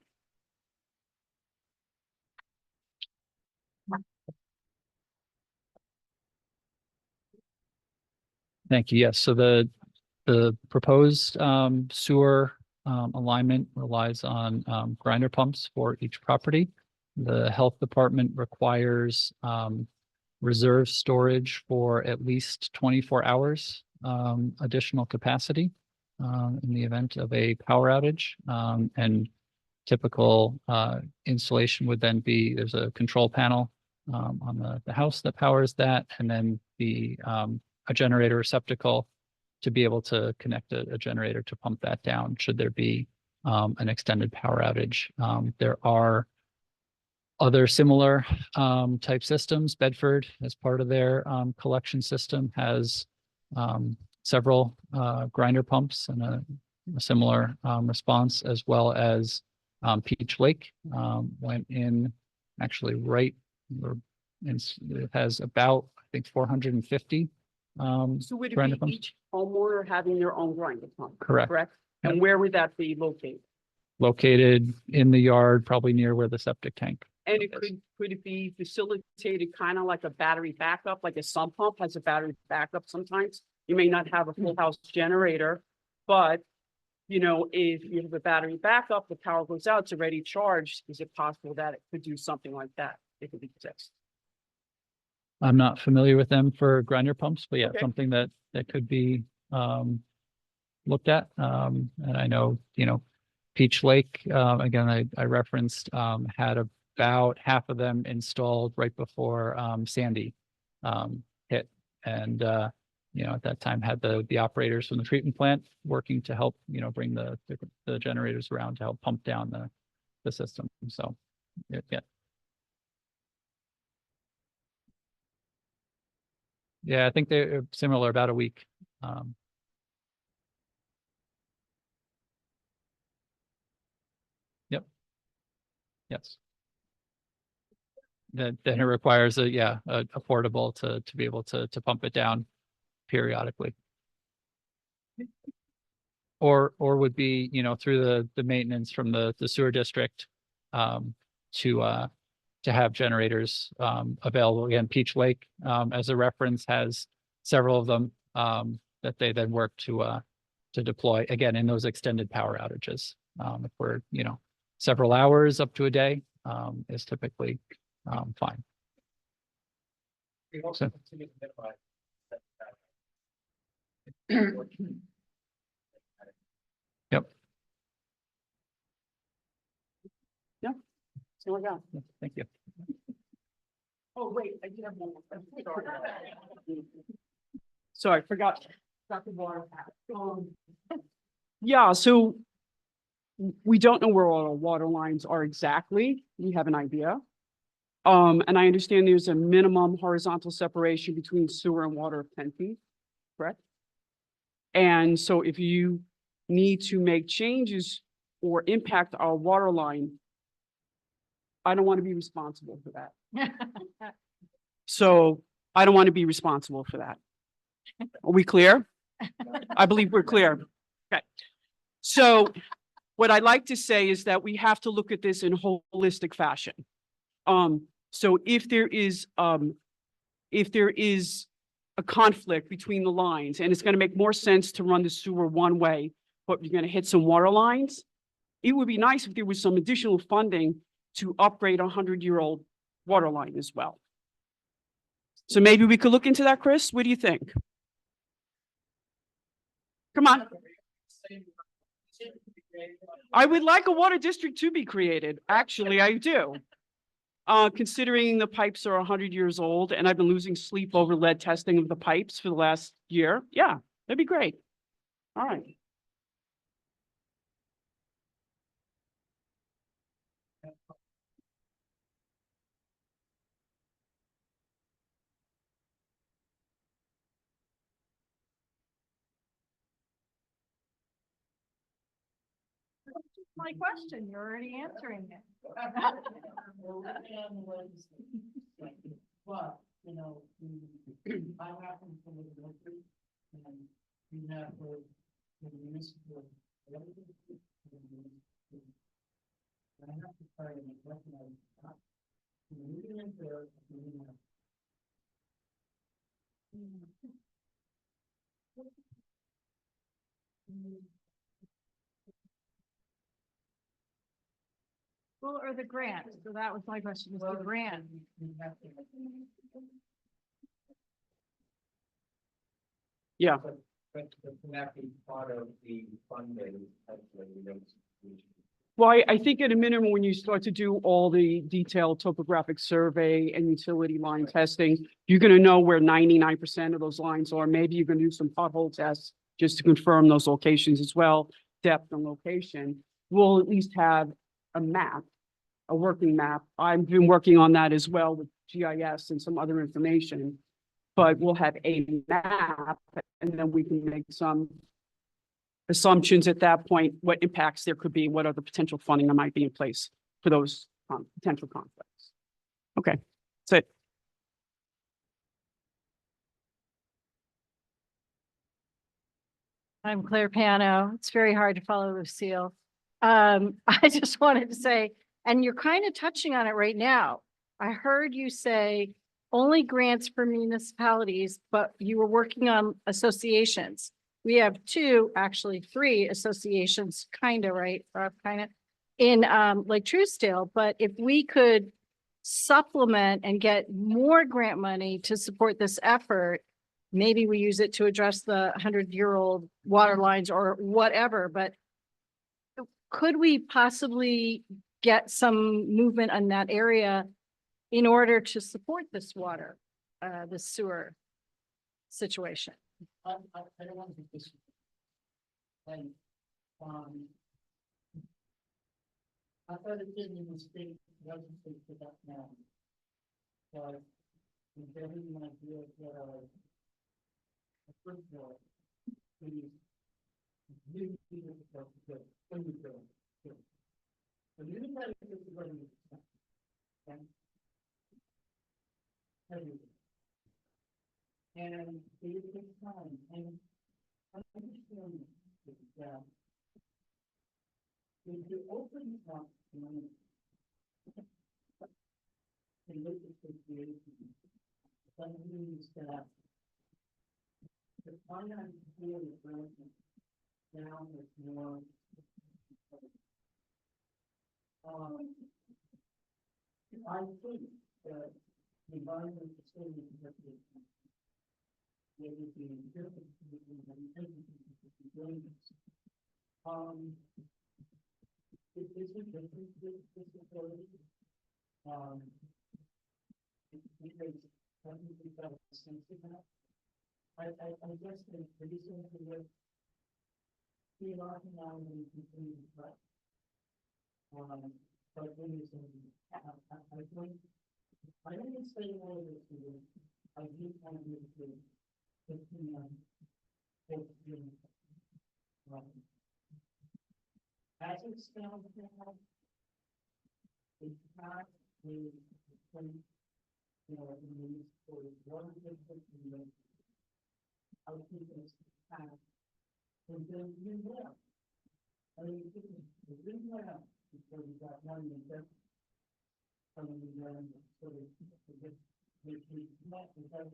Thank you. Yes. So the proposed sewer alignment relies on grinder pumps for each property. The health department requires reserve storage for at least 24 hours additional capacity in the event of a power outage. And typical installation would then be, there's a control panel on the house that powers that, and then a generator receptacle to be able to connect a generator to pump that down should there be an extended power outage. There are other similar type systems. Bedford, as part of their collection system, has several grinder pumps and a similar response, as well as Peach Lake went in actually right, it has about, I think, 450. So would it Grinder be pumps? each homeowner having their own grinder pump? Correct. Correct? Yep. And where would that be located? Located in the yard, probably near where the septic tank. And it is. could it be facilitated kind of like a battery backup, like a sump pump has a battery backup sometimes? You may not have a full house generator, but you know, if you have a battery backup, the power goes out, it's already charged. Is it possible that it could do something like that? It could exist. I'm not familiar with them for grinder pumps, but yeah, Okay. something that could be looked at. And I know, Peach Lake, again, I referenced, had about half of them installed right before Sandy hit. And at that time had the operators from the treatment plant working to help, bring the generators around to help pump down the system. So, yeah. Yeah, I think they're similar, about a week. Yep. Yes. Then it requires a portable to be able to pump it down periodically. Or would be, through the maintenance from the sewer district to have generators available. Again, Peach Lake, as a reference, has several of them that they then work to deploy, again, in those extended power outages. If we're, several hours up to a day is typically fine. So- Yep. So I got. Thank you. Oh, wait, I did have one more question. Sorry, forgot. Got the water tap. Yeah, so we don't know where all our water lines are exactly. We have an idea. And I understand there's a minimum horizontal separation between sewer and water of 10 feet, correct? And so if you need to make changes or impact our water line, I don't want to be responsible for that. So I don't want to be responsible for that. Are we clear? I believe we're clear. Okay. So what I'd like to say is that we have to look at this in holistic fashion. So if there is a conflict between the lines and it's going to make more sense to run the sewer one way, but you're going to hit some water lines, it would be nice if there was some additional funding to upgrade a 100-year-old water line as well. So maybe we could look into that, Chris. What do you think? Come on. I would like a water district to be created. Actually, I do. Considering the pipes are 100 years old and I've been losing sleep over lead testing of the pipes for the last year. Yeah, that'd be great. All right. My question, you're already answering it. But, I happen to live in Oakland, and we have the municipal. And I have to try and recognize that. Moving in there, Well, or the grant, so that was my question, was the grant. Yeah. But the connecting part of the funding, actually, Well, I think at a minimum, when you start to do all the detailed topographic survey and utility line testing, you're gonna know where 99% of those lines are. Maybe you're gonna do some pothole tests just to confirm those locations as well, depth and location. We'll at least have a map, a working map. I've been working on that as well with GIS and some other information. But we'll have a map and then we can make some assumptions at that point, what impacts there could be, what other potential funding that might be in place for those potential conflicts. Okay, that's it. I'm Claire Pano. It's very hard to follow Lucille. I just wanted to say, and you're kind of touching on it right now. I heard you say only grants for municipalities, but you were working on associations. We have two, actually three associations, kind of, right? Kind of in Lake Truesdale, but if we could supplement and get more grant money to support this effort, maybe we use it to address the 100-year-old water lines or whatever, but could we possibly get some movement on that area in order to support this water, the sewer situation? I don't want to this. And, I thought it did in the state, legislature for that now. But, in getting an idea of, first of all, the really difficult to get, when you go. The municipality is running, and everything. And it takes time, and I understand that if you open up, and look at the situation, that means that the finance board is breaking down with more. I think that the environment is still in the it would be different between it isn't different this ability. Because technically that was sense of that. I guess the reason for what we are now in continue to cut. But when you say I think I didn't say all of this to you. I do kind of need to as it stands now, it's not a point, for one different I think it's past. And then you will. I mean, the reason why because you got money in debt. Coming in there and sort of make you not without.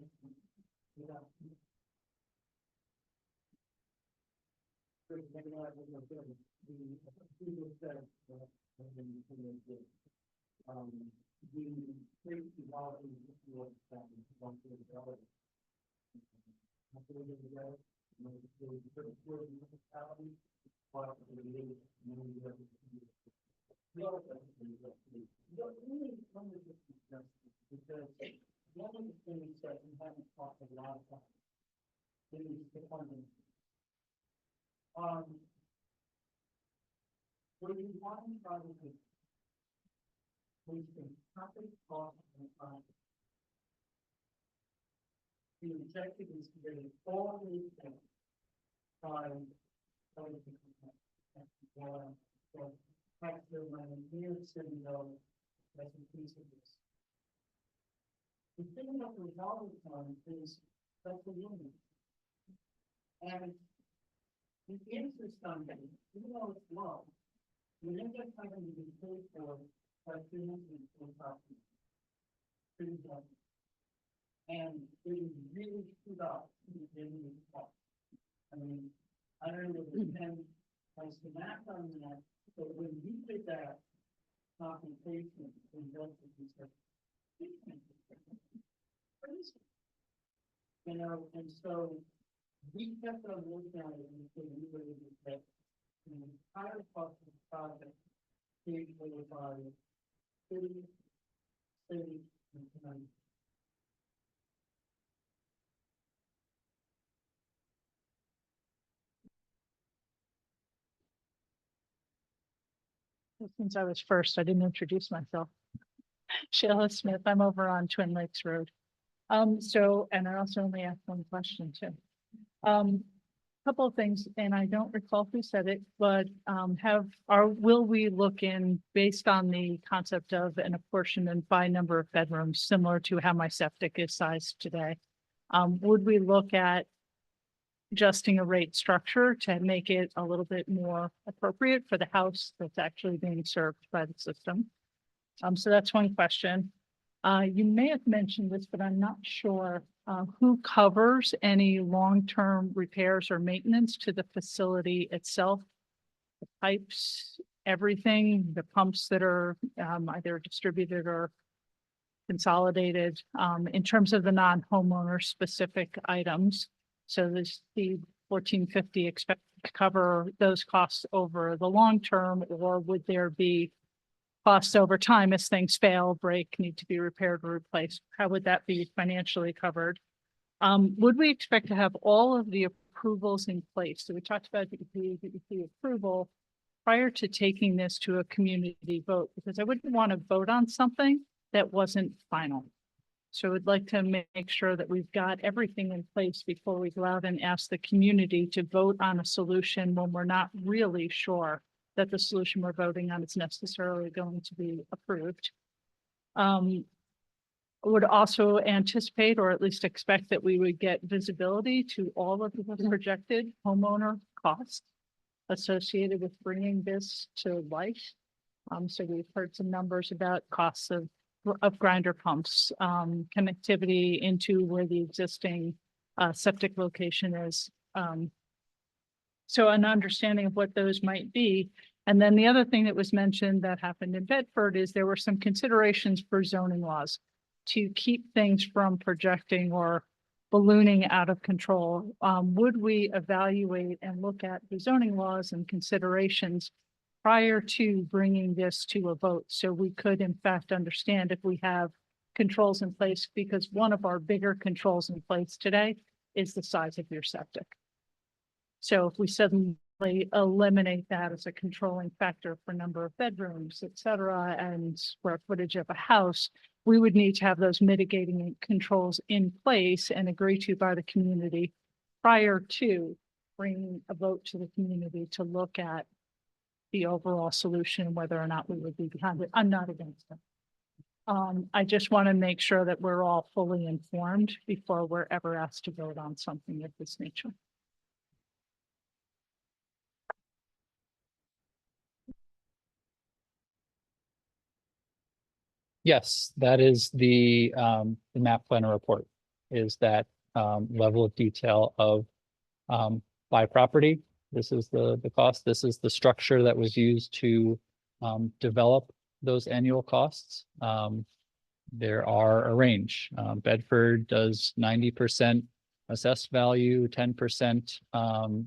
Because one of the things that we haven't talked a lot about is the funding. What you want to try to do is to cut the cost of the project. The objective is to get all these things by factor money here, that's a piece of this. The thing that we're always on is special union. And the interest on that, even though it's low, you end up having to be paid for by property. And it is really screwed up in the cost. I mean, I don't know if the pen has the math on that, but when you did that compensation in you know, and so we kept on looking at it and saying we were going to get the entire cost of the project Since I was first, I didn't introduce myself. Sheila Smith, I'm over on Twin Lakes Road. So, and I also only asked one question too. Couple of things, and I don't recall who said it, but will we look in based on the concept of an apportionment by number of bedrooms, similar to how my septic is sized today? Would we look at adjusting a rate structure to make it a little bit more appropriate for the house that's actually being served by the system? So that's one question. You may have mentioned this, but I'm not sure, who covers any long-term repairs or maintenance to the facility itself? The pipes, everything, the pumps that are, either distributed or consolidated, in terms of the non-homeowner specific items. So this, the 1450 expect to cover those costs over the long term, or would there be costs over time as things fail, break, need to be repaired or replaced? How would that be financially covered? Would we expect to have all of the approvals in place? So we talked about DEP approval prior to taking this to a community vote, because I wouldn't want to vote on something that wasn't final. So I'd like to make sure that we've got everything in place before we go out and ask the community to vote on a solution when we're not really sure that the solution we're voting on is necessarily going to be approved. Would also anticipate, or at least expect, that we would get visibility to all of the projected homeowner costs associated with bringing this to life. So we've heard some numbers about costs of grinder pumps, connectivity into where the existing septic location is. So an understanding of what those might be. And then the other thing that was mentioned that happened in Bedford is there were some considerations for zoning laws to keep things from projecting or ballooning out of control. Would we evaluate and look at the zoning laws and considerations prior to bringing this to a vote? So we could in fact understand if we have controls in place, because one of our bigger controls in place today is the size of your septic. So if we suddenly eliminate that as a controlling factor for number of bedrooms, et cetera, and square footage of a house, we would need to have those mitigating controls in place and agreed to by the community prior to bringing a vote to the community to look at the overall solution, whether or not we would be behind it. I'm not against it. I just want to make sure that we're all fully informed before we're ever asked to vote on something of this nature. Yes, that is the map planner report, is that level of detail of by property. This is the cost. This is the structure that was used to develop those annual costs. There are a range. Bedford does 90% assessed value, 10%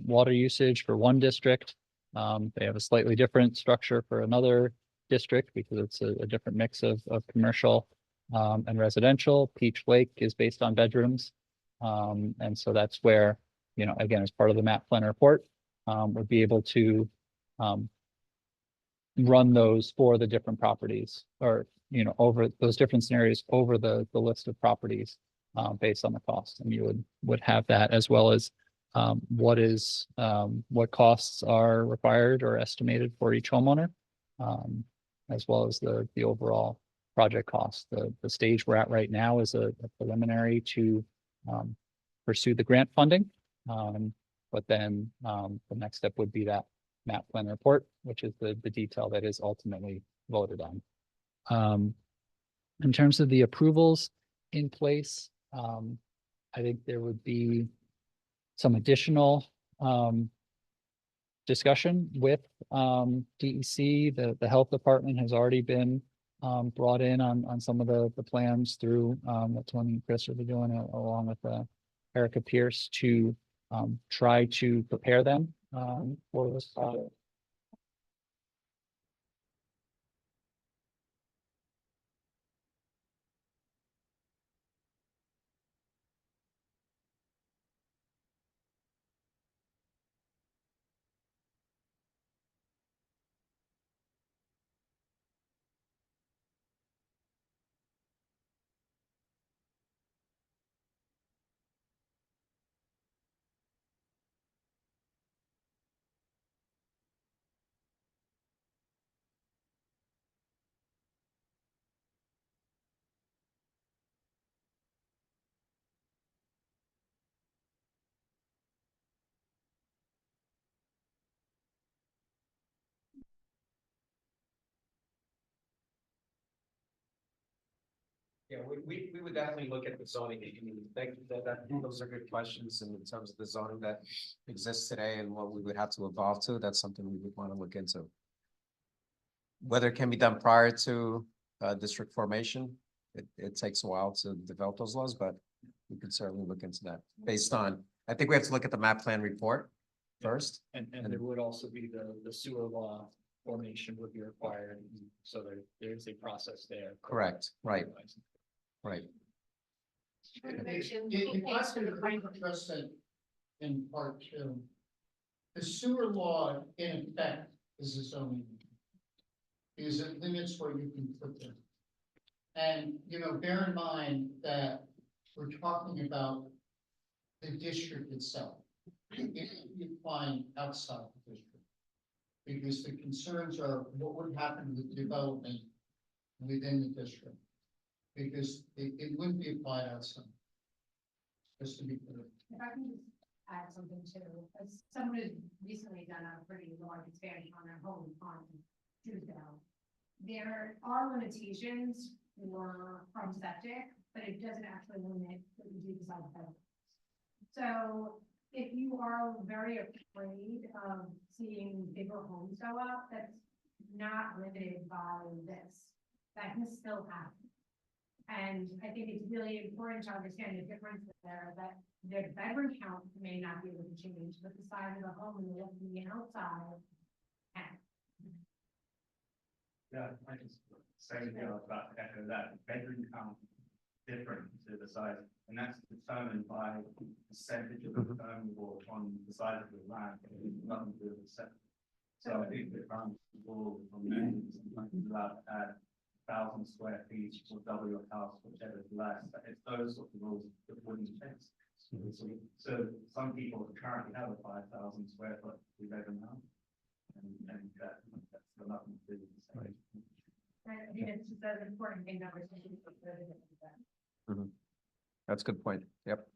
water usage for one district. They have a slightly different structure for another district because it's a different mix of commercial and residential. Peach Lake is based on bedrooms. And so that's where, you know, again, as part of the map planner report, we'll be able to run those for the different properties, or, you know, over those different scenarios over the list of properties based on the cost. And you would have that, as well as what costs are required or estimated for each homeowner, as well as the overall project cost. The stage we're at right now is a preliminary to pursue the grant funding. But then the next step would be that map plan report, which is the detail that is ultimately voted on. In terms of the approvals in place, I think there would be some additional discussion with DEC. The health department has already been brought in on some of the plans through what Tony and Chris will be doing along with Erica Pierce to try to prepare them for this project. Yeah, we would definitely look at the zoning. I mean, those are good questions in terms of the zoning that exists today and what we would have to evolve to. That's something we would want to look into. Whether it can be done prior to district formation, it takes a while to develop those laws, but we could certainly look into that based on, I think we have to look at the map plan report first. And there would also be the sewer law formation would be required, so there is a process there. Correct, right, right. If I could address that in part two, the sewer law in effect is a zoning. Because it limits what you can put there. And, you know, bear in mind that we're talking about the district itself. If you find outside the district. Because the concerns are what would happen with development within the district. Because it wouldn't be applied outside. Just to be clear. If I can just add something too, as someone who's recently done a pretty large expansion on their home on Truesdale. There are limitations from septic, but it doesn't actually limit what you do beside the bedrooms. So if you are very afraid of seeing bigger homes go up, that's not limited by this. That can still happen. And I think it's really important to understand the difference there, that their bedroom count may not be able to change, but the size of the home and the look from the outside can. Yeah, I just say about that bedroom count different to the size, and that's determined by percentage of the permeable on the size of the land, nothing to do with the setback. So I think the ground rule from men is sometimes allowed to add 1,000 square feet or double your house, whichever is less. It's those sorts of rules that wouldn't change. So some people currently have a 5,000 square foot three-bedroom house. And that's nothing to do with the same. I think it's just an important thing to understand. That's a good point. Yep.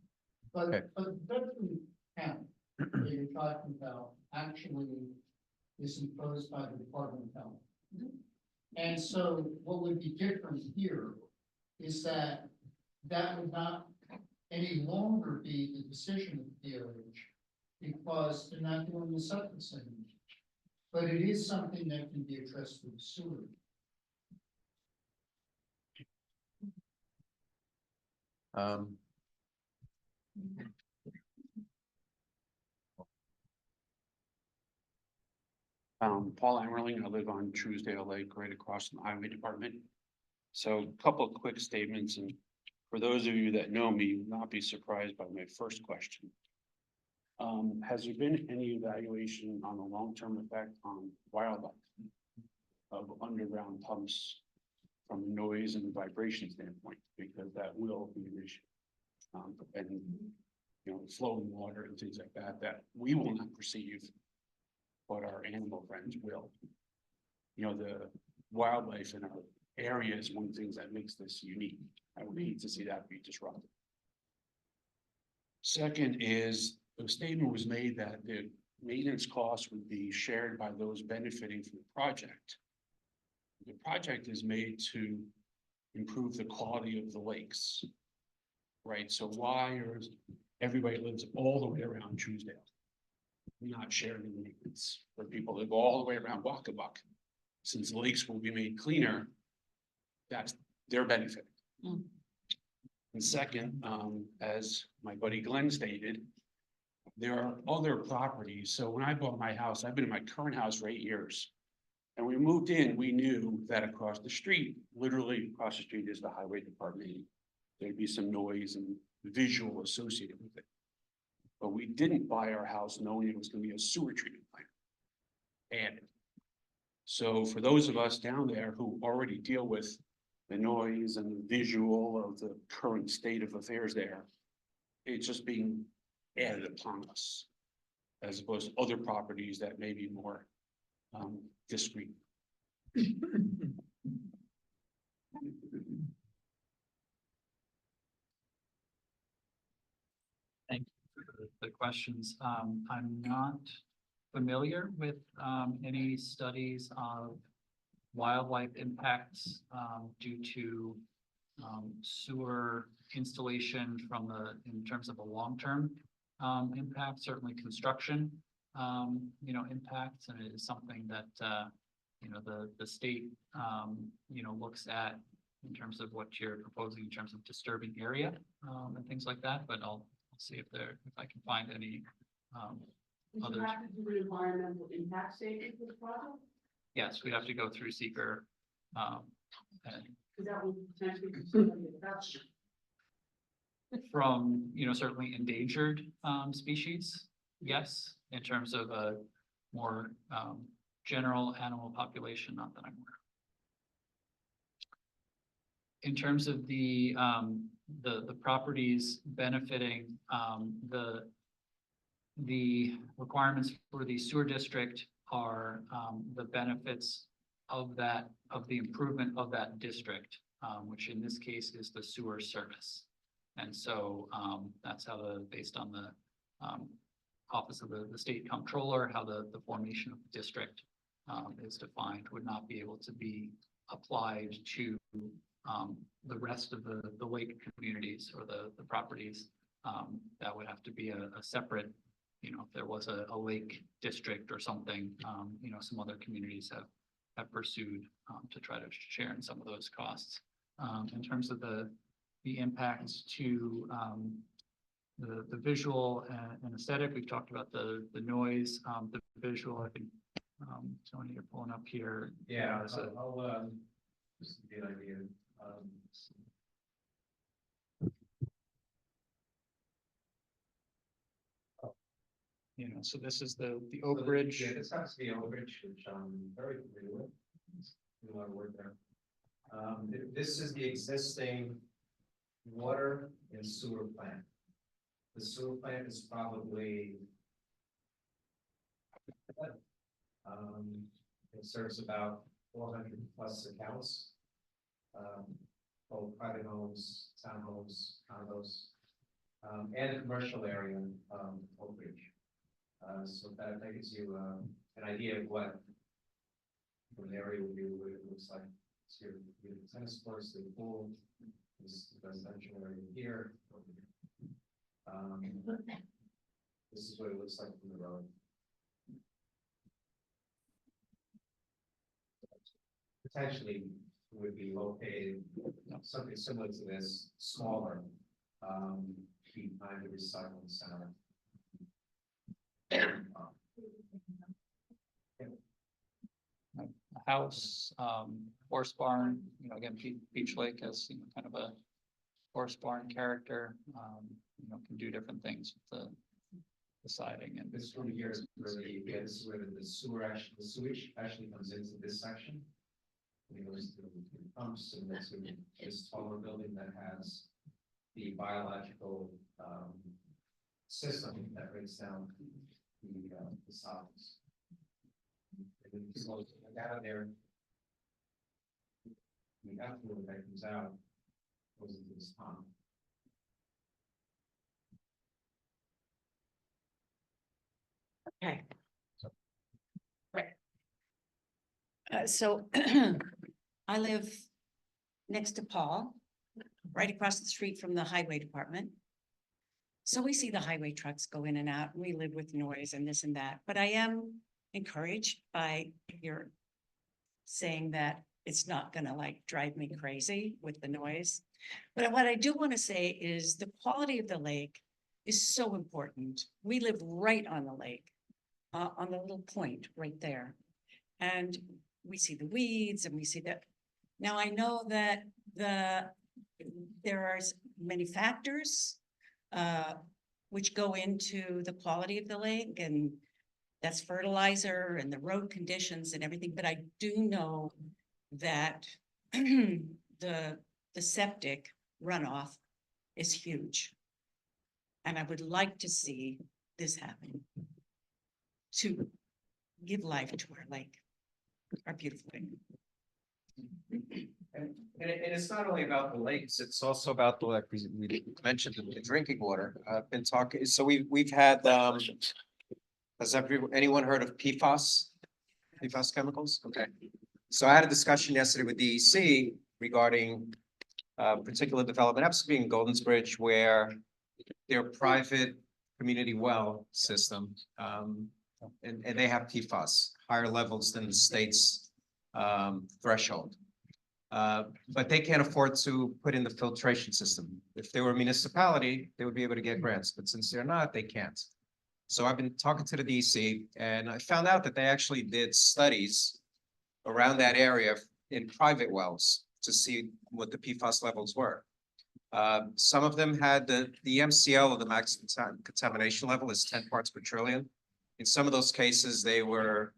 But the bedroom count that you're talking about actually is imposed by the Department of Health. And so what would be different here is that would not any longer be the decision of the DOH because they're not doing the septic anymore. But it is something that can be addressed with sewer. Paul Emerling, I live on Truesdale Lake, right across from the Highway Department. So a couple of quick statements, and for those of you that know me, you will not be surprised by my first question. Has there been any evaluation on the long-term effect on wildlife of underground pumps from a noise and vibration standpoint? Because that will be an issue. And, you know, flowing water and things like that we will not perceive, but our animal friends will. You know, the wildlife in our area is one of the things that makes this unique. I would hate to see that be disrupted. Second is, the statement was made that the maintenance costs would be shared by those benefiting from the project. The project is made to improve the quality of the lakes. Right, so why is everybody lives all the way around Truesdale? Not sharing the maintenance for people that live all the way around Wacabuck. Since the lakes will be made cleaner, that's their benefit. And second, as my buddy Glenn stated, there are other properties. So when I bought my house, I've been in my current house for 8 years. And we moved in, we knew that across the street, literally across the street is the highway department. There'd be some noise and visual associated with it. But we didn't buy our house knowing it was going to be a sewer treatment plant. And so for those of us down there who already deal with the noise and the visual of the current state of affairs there, it's just being added upon us as opposed to other properties that may be more discreet. Thank you for the questions. I'm not familiar with any studies of wildlife impacts due to sewer installation from in terms of a long-term impact, certainly construction, impacts, and it is something that, the state, looks at in terms of what you're proposing in terms of disturbing area, and things like that, but I'll see if I can find any, Would you others. have to do an environmental impact statement for the project? Yes, we have to go through seeker, and Because that would potentially be something that's from, certainly endangered, species. Yes, in terms of a more, general animal population, not that I'm aware. In terms of the properties benefiting, the requirements for the sewer district are, the benefits of the improvement of that district, which in this case is the sewer service. And so, that's how based on the, Office of the State Comptroller, how the formation of the district, is defined, would not be able to be applied to, the rest of the lake communities or the properties. That would have to be a separate, if there was a lake district or something, some other communities have pursued, to try to share in some of those costs. In terms of the impacts to, the visual and aesthetic, we've talked about the noise, the visual, I think, Tony, you're pulling up here. Yeah, as a- I'll, just to get an idea. So this is the Oak Ridge. Yeah, this has to be Oak Ridge, which I'm very familiar with. Do a lot of work there. This is the existing water and sewer plant. The sewer plant is probably it serves about 400 plus accounts. Both private homes, townhomes, condos, and a commercial area, Oak Ridge. So that gives you an idea of what an area would be, what it looks like. So you have tennis courts, the pool, this residential area here. This is what it looks like from the road. Potentially would be located something similar to this, smaller, behind the recycling center. A house, horse barn, again, Beach Lake has, kind of a horse barn character, can do different things with the siding and. This one here is where this is where the sewage actually comes into this section. And it goes to the pumps and then to this taller building that has the biological, system that breaks down the solids. And then it goes down there. The effluent that comes out goes into this pond. Okay. Right. So I live next to Paul, right across the street from the highway department. So we see the highway trucks go in and out. We live with noise and this and that, but I am encouraged by your saying that it's not gonna like drive me crazy with the noise. But what I do want to say is the quality of the lake is so important. We live right on the lake, on the little point right there. And we see the weeds and we see that. Now I know that there are many factors which go into the quality of the lake, and that's fertilizer and the road conditions and everything, but I do know that the septic runoff is huge. And I would like to see this happen to give life to our lake, our beautiful lake. And it's not only about the lakes, it's also about the, like we mentioned the drinking water. I've been talking, so we've had, has anyone heard of PFAS? PFAS chemicals? Okay. So I had a discussion yesterday with DEC regarding particular development, happens to be in Golden's Bridge, where their private community well system, and they have PFAS, higher levels than the state's threshold. But they can't afford to put in the filtration system. If they were a municipality, they would be able to get grants, but since they're not, they can't. So I've been talking to the DC, and I found out that they actually did studies around that area in private wells to see what the PFAS levels were. Some of them had the MCL, or the maximum contamination level, is 10 parts per trillion. In some of those cases, they were,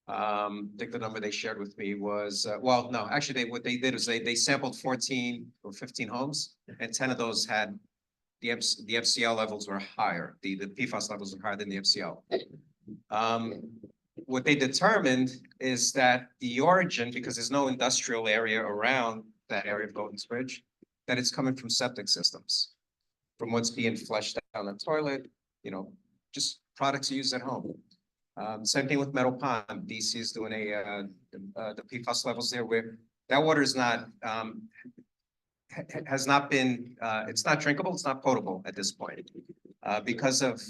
I think the number they shared with me was, well, no, actually, what they did is they sampled 14 or 15 homes, and 10 of those had the MCL levels were higher. The PFAS levels were higher than the MCL. What they determined is that the origin, because there's no industrial area around that area of Golden's Bridge, that it's coming from septic systems, from what's being flushed down the toilet, just products used at home. Same thing with Meadow Pond. DC is doing the PFAS levels there, where that water is not, has not been, it's not drinkable, it's not potable at this point, because of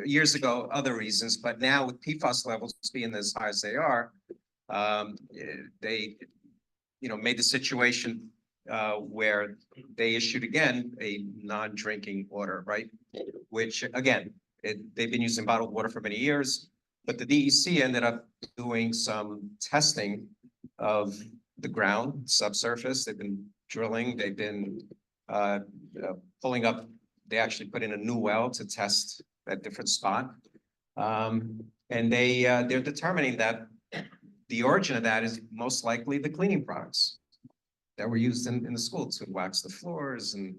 years ago, other reasons, but now with PFAS levels being as high as they are, they, made the situation where they issued again a non-drinking order, right? Which again, they've been using bottled water for many years, but the DEC ended up doing some testing of the ground, subsurface. They've been drilling, they've been pulling up, they actually put in a new well to test that different spot. And they're determining that the origin of that is most likely the cleaning products that were used in the school to wax the floors, and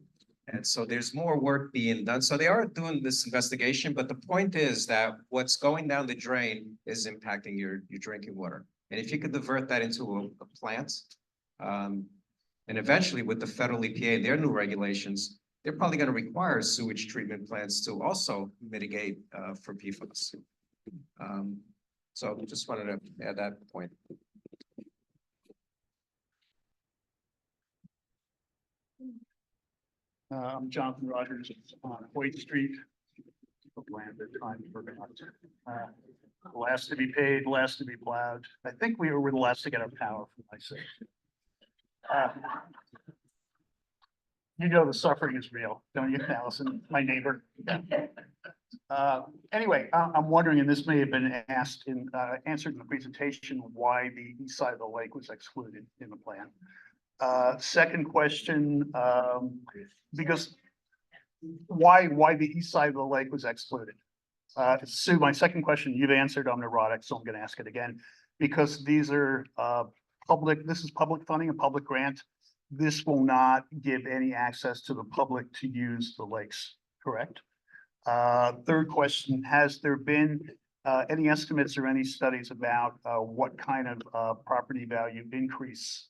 so there's more work being done. So they are doing this investigation, but the point is that what's going down the drain is impacting your drinking water. And if you could divert that into a plant, and eventually with the federal EPA, their new regulations, they're probably going to require sewage treatment plants to also mitigate for PFAS. So just wanted to add that point. I'm Jonathan Rogers on Hoyt Street. Last to be paid, last to be plowed. I think we were the last to get our power from my city. The suffering is real, don't you, Allison, my neighbor? Anyway, I'm wondering, and this may have been asked answered in the presentation, why the east side of the lake was excluded in the plan. Second question, because why the east side of the lake was excluded? Sue, my second question, you've answered on neurotic, so I'm going to ask it again, because these are this is public funding, a public grant. This will not give any access to the public to use the lakes, correct? Third question, has there been any estimates or any studies about what kind of property value increase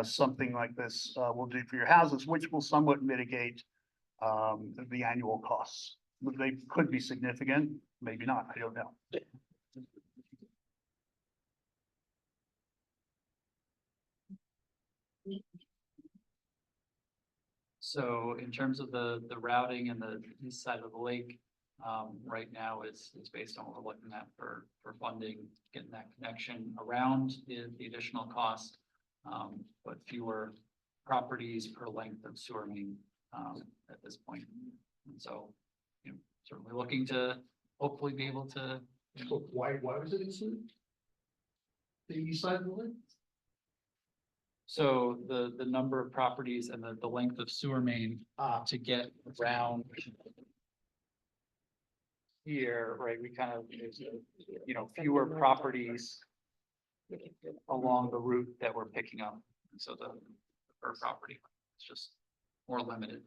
something like this will do for your houses, which will somewhat mitigate the annual costs? They could be significant, maybe not, I don't know. So in terms of the routing and the east side of the lake, right now it's based on what we're looking at for funding, getting that connection around the additional cost, but fewer properties per length of sewer main at this point. And so, certainly looking to hopefully be able to. Why was it included? The east side of the lake? So the number of properties and the length of sewer main to get around here, right? We kind of, fewer properties along the route that we're picking up. And so the per property is just more limited.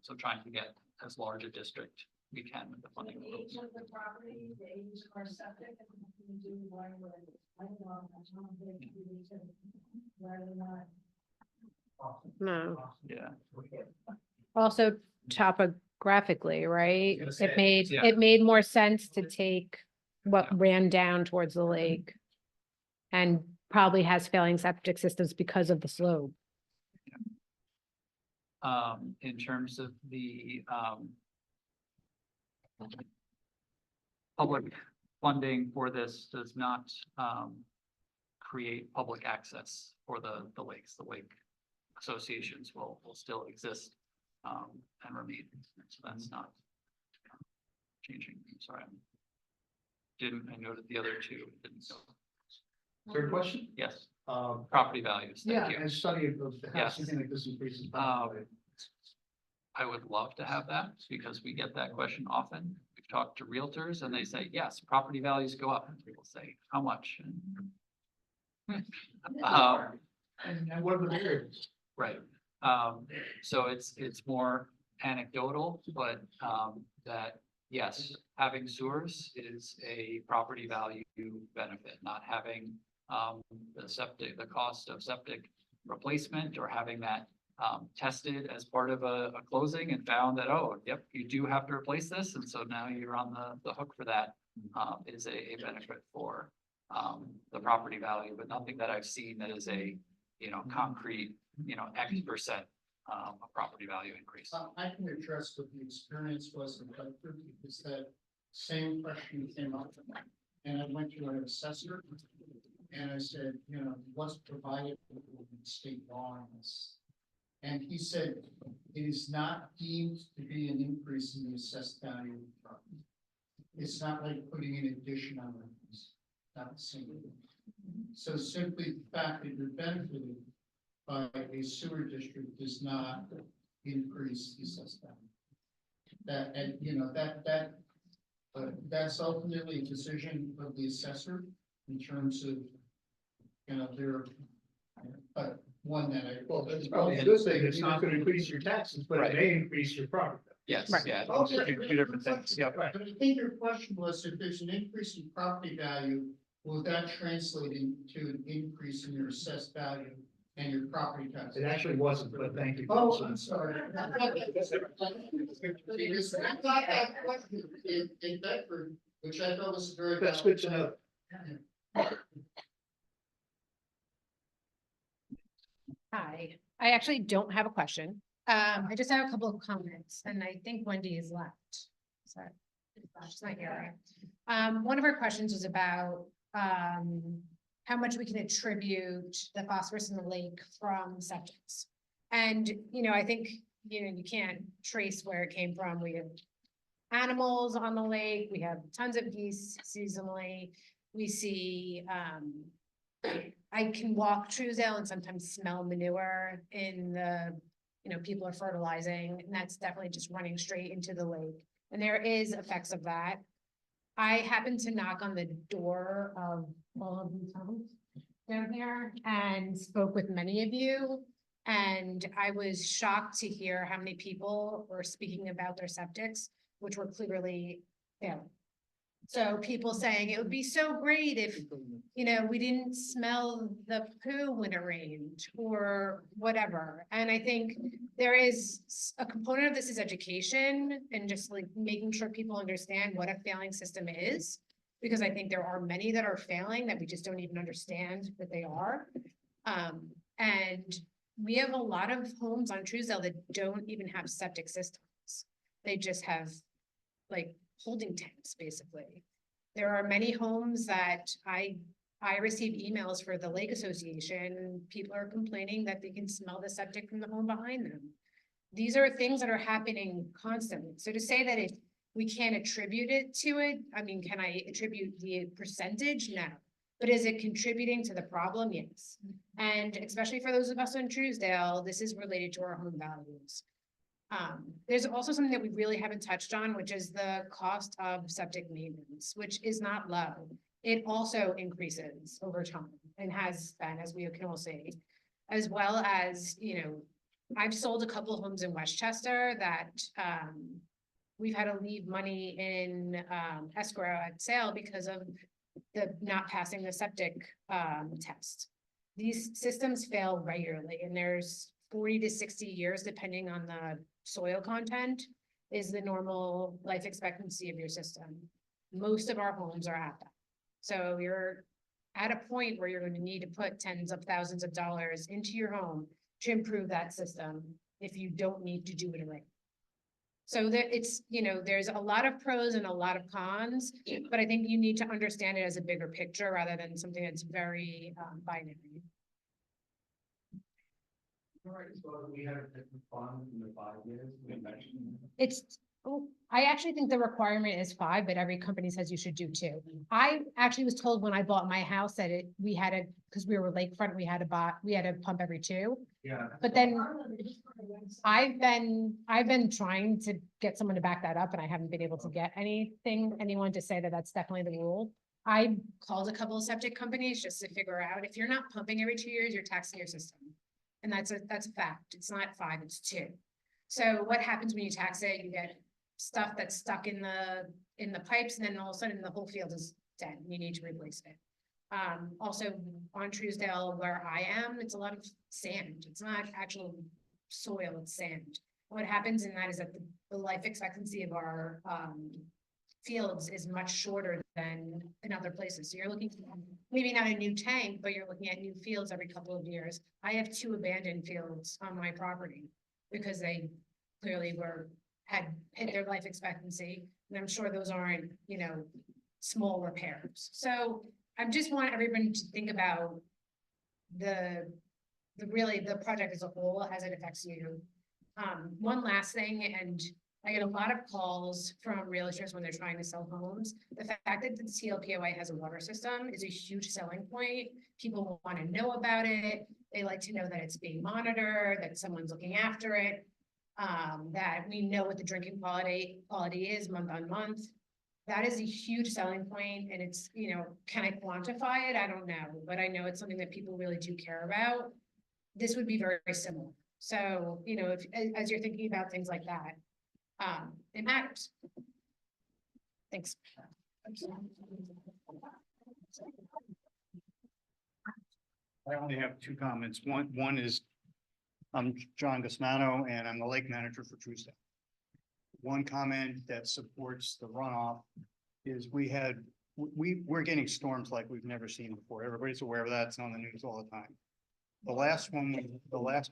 So trying to get as large a district we can with the funding. The age of the property, the age of our septic, and we do one with, I don't know, how big we need to, rather than not. No. Yeah. Also topographically, right? gonna say, It made more sense to take what ran down towards the lake and probably has failing septic systems because of the slope. in terms of the, public funding for this does not, create public access for the lakes. The lake associations will still exist, and remain. So that's not changing. I'm sorry. I noted the other two. Didn't know. Third question? Yes, property values. Yeah, Thank you. and study of how Yes. something like this increases. I would love to have that because we get that question often. We've talked to realtors and they say, yes, property values go up. And people say, how much? And what are the variables? Right. So it's more anecdotal, but, that, yes, having sewers is a property value benefit, not having, the cost of septic replacement or having that, tested as part of a closing and found that, oh, yep, you do have to replace this. And so now you're on the hook for that, is a benefit for, the property value, but nothing that I've seen that is a, concrete, X%, of property value increase. I can address what the experience was in Bedford, because that same question came up. And I went to an assessor and I said, what's provided in state law on this? And he said, it is not deemed to be an increase in the assessed value of the property. It's not like putting an addition on it. It's not the same. So simply the fact that you're benefited by a sewer district does not increase the assessed value. That, and that's ultimately a decision of the assessor in terms of, their, but one that I. Well, that's probably a good thing. It's not gonna increase your taxes, but Right. it may increase your property. Yes, Right. yeah. Okay. Two different things. Yeah. But I think your question was, if there's an increase in property value, will that translate into an increase in your assessed value and your property tax? It actually wasn't, but thank you. Oh, I'm sorry. I thought that question in Bedford, which I thought was very. That's good to know. Hi, I actually don't have a question. I just have a couple of comments and I think Wendy is left. Sorry. She's not here. One of our questions was about, how much we can attribute the phosphorus in the lake from septics. And, I think, you can't trace where it came from. We have animals on the lake. We have tons of geese seasonally. We see, I can walk Truesdale and sometimes smell manure in the, people are fertilizing, and that's definitely just running straight into the lake. And there is effects of that. I happened to knock on the door of all of these homes down here and spoke with many of you. And I was shocked to hear how many people were speaking about their septics, which were clearly failing. So people saying it would be so great if, we didn't smell the poo when it rained or whatever. And I think there is a component of this is education and just like making sure people understand what a failing system is. Because I think there are many that are failing that we just don't even understand that they are. And we have a lot of homes on Truesdale that don't even have septic systems. They just have like holding tanks, basically. There are many homes that I receive emails for the Lake Association. People are complaining that they can smell the septic from the home behind them. These are things that are happening constantly. So to say that we can't attribute it to it, I mean, can I attribute the percentage? No. But is it contributing to the problem? Yes. And especially for those of us in Truesdale, this is related to our home values. There's also something that we really haven't touched on, which is the cost of septic maintenance, which is not low. It also increases over time and has been, as we can all see, as well as, I've sold a couple of homes in Westchester that, we've had to leave money in, escrow at sale because of the not passing the septic, test. These systems fail regularly and there's 40 to 60 years, depending on the soil content, is the normal life expectancy of your system. Most of our homes are at that. So you're at a point where you're going to need to put tens of thousands of dollars into your home to improve that system. if you don't need to do it already. So there, it's, you know, there's a lot of pros and a lot of cons, but I think you need to understand it as a bigger picture rather than something that's very binary. We had a different fund in the 5 years, we mentioned. It's, oh, I actually think the requirement is 5, but every company says you should do 2. I actually was told when I bought my house that we had a, because we were lakefront, we had to pump every 2. Yeah. But then I've been trying to get someone to back that up and I haven't been able to get anyone to say that that's definitely the rule. I called a couple of septic companies just to figure out if you're not pumping every 2 years, you're taxing your system. And that's a fact. It's not 5, it's 2. So what happens when you tax it? You get stuff that's stuck in the pipes and then all of a sudden the whole field is dead and you need to replace it. Also on Truesdale where I am, it's a lot of sand. It's not actual soil, it's sand. What happens in that is that the life expectancy of our fields is much shorter than in other places. So you're looking, maybe not a new tank, but you're looking at new fields every couple of years. I have 2 abandoned fields on my property because they clearly had hit their life expectancy. And I'm sure those aren't, you know, small repairs. So I just want everybody to think about the project as a whole as it affects you. One last thing, and I get a lot of calls from realtors when they're trying to sell homes. The fact that the TLPOA has a water system is a huge selling point. People want to know about it. They like to know that it's being monitored, that someone's looking after it, that we know what the drinking quality is month on month. That is a huge selling point, and it's, you know, can I quantify it? I don't know, but I know it's something that people really do care about. This would be very, very similar. So, you know, if, as you're thinking about things like that, it matters. Thanks. I only have 2 comments. One is, I'm John Gasmano and I'm the lake manager for Truesdale. One comment that supports the runoff is we're getting storms like we've never seen before. Everybody's aware of that. It's on the news all the time. The last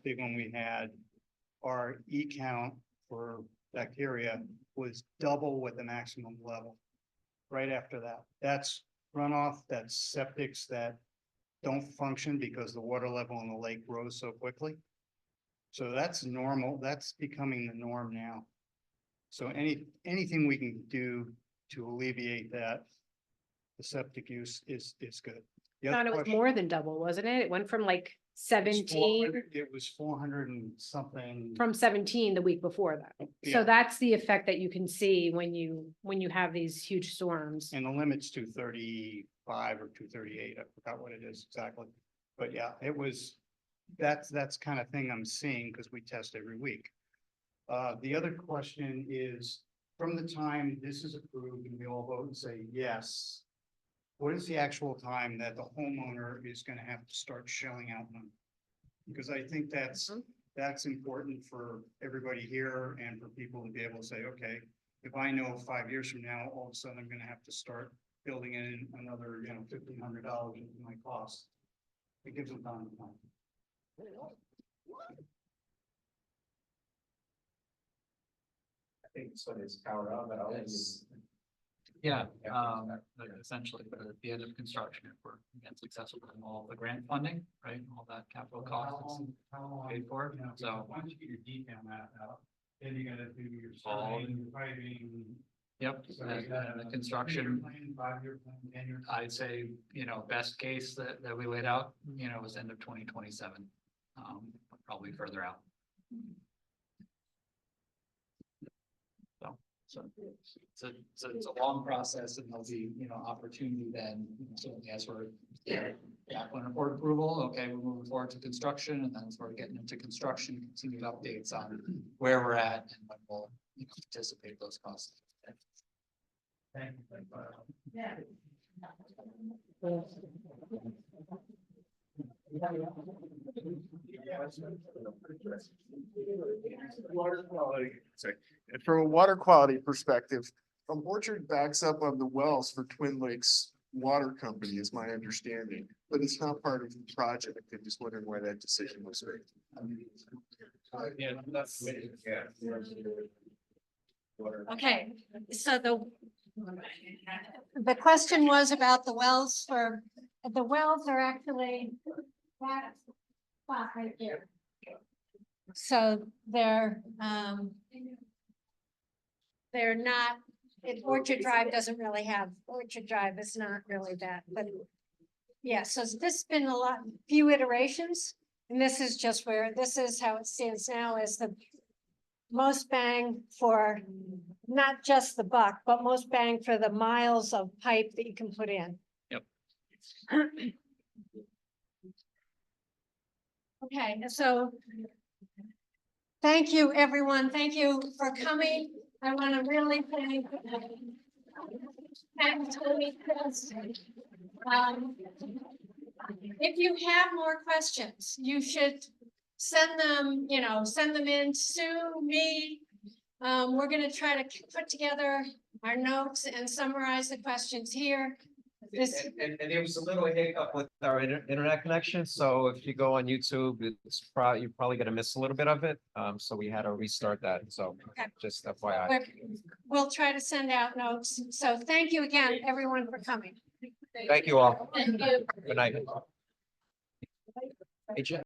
big one we had, our E count for bacteria was double what the maximum level. Right after that, that's runoff, that's septics that don't function because the water level in the lake rose so quickly. So that's normal. That's becoming the norm now. So anything we can do to alleviate that, the septic use is good. The other It was question- more than double, wasn't it? It went from like 17 It was 400 and something. from 17 the week before that. Yeah. So that's the effect that you can see when you have these huge storms. And the limit's 235 or 238. I forgot what it is exactly. But yeah, it was, that's kind of thing I'm seeing because we test every week. The other question is, from the time this is approved and we all vote and say yes, what is the actual time that the homeowner is going to have to start shelling out money? Because I think that's important for everybody here and for people to be able to say, okay, if I know 5 years from now, all of a sudden I'm going to have to start building in another, you know, $1,500 into my cost. It gives them time to plan. I think so it's powered up, but I'll. Yeah, essentially, but at the end of construction, if we're again successful in all the grant funding, right, all that capital cost is paid for, so. Once you get your detail map out, then you gotta do your All- surveying, your piping. Yep, So and you got the a construction, 3-year plan, 5-year plan, 10-year. I'd say, you know, best case that we laid out, you know, was end of 2027. Probably further out. So it's a long process and there'll be, you know, opportunity then, certainly as we're applying for approval, okay, we're moving forward to construction and then as we're getting into construction, continued updates on where we're at and when we'll, you know, anticipate those costs. Thank you. Yeah. Water quality, sorry, and from a water quality perspective, Orchard backs up on the wells for Twin Lakes Water Company is my understanding, but it's not part of the project. I'm just wondering why that decision was made. Yeah, that's. Okay, so the question was about the wells the wells are actually that spot right there. So they're not, Orchard Drive doesn't really have, Orchard Drive is not really that, but yeah, so this has been few iterations. And this is just this is how it stands now as the most bang for not just the buck, but most bang for the miles of pipe that you can put in. Yep. Okay, so thank you, everyone. Thank you for coming. I want to really thank Tony, Chris. If you have more questions, you should send them, send them in to me. We're gonna try to put together our notes and summarize the questions here. This, And there was a little hiccup with our internet connection, so if you go on YouTube, you're probably gonna miss a little bit of it. So we had to restart that, so just FYI. we'll try to send out notes. So thank you again, everyone, for coming. Thank you all. Thank you. Good night. Hey, Jeff.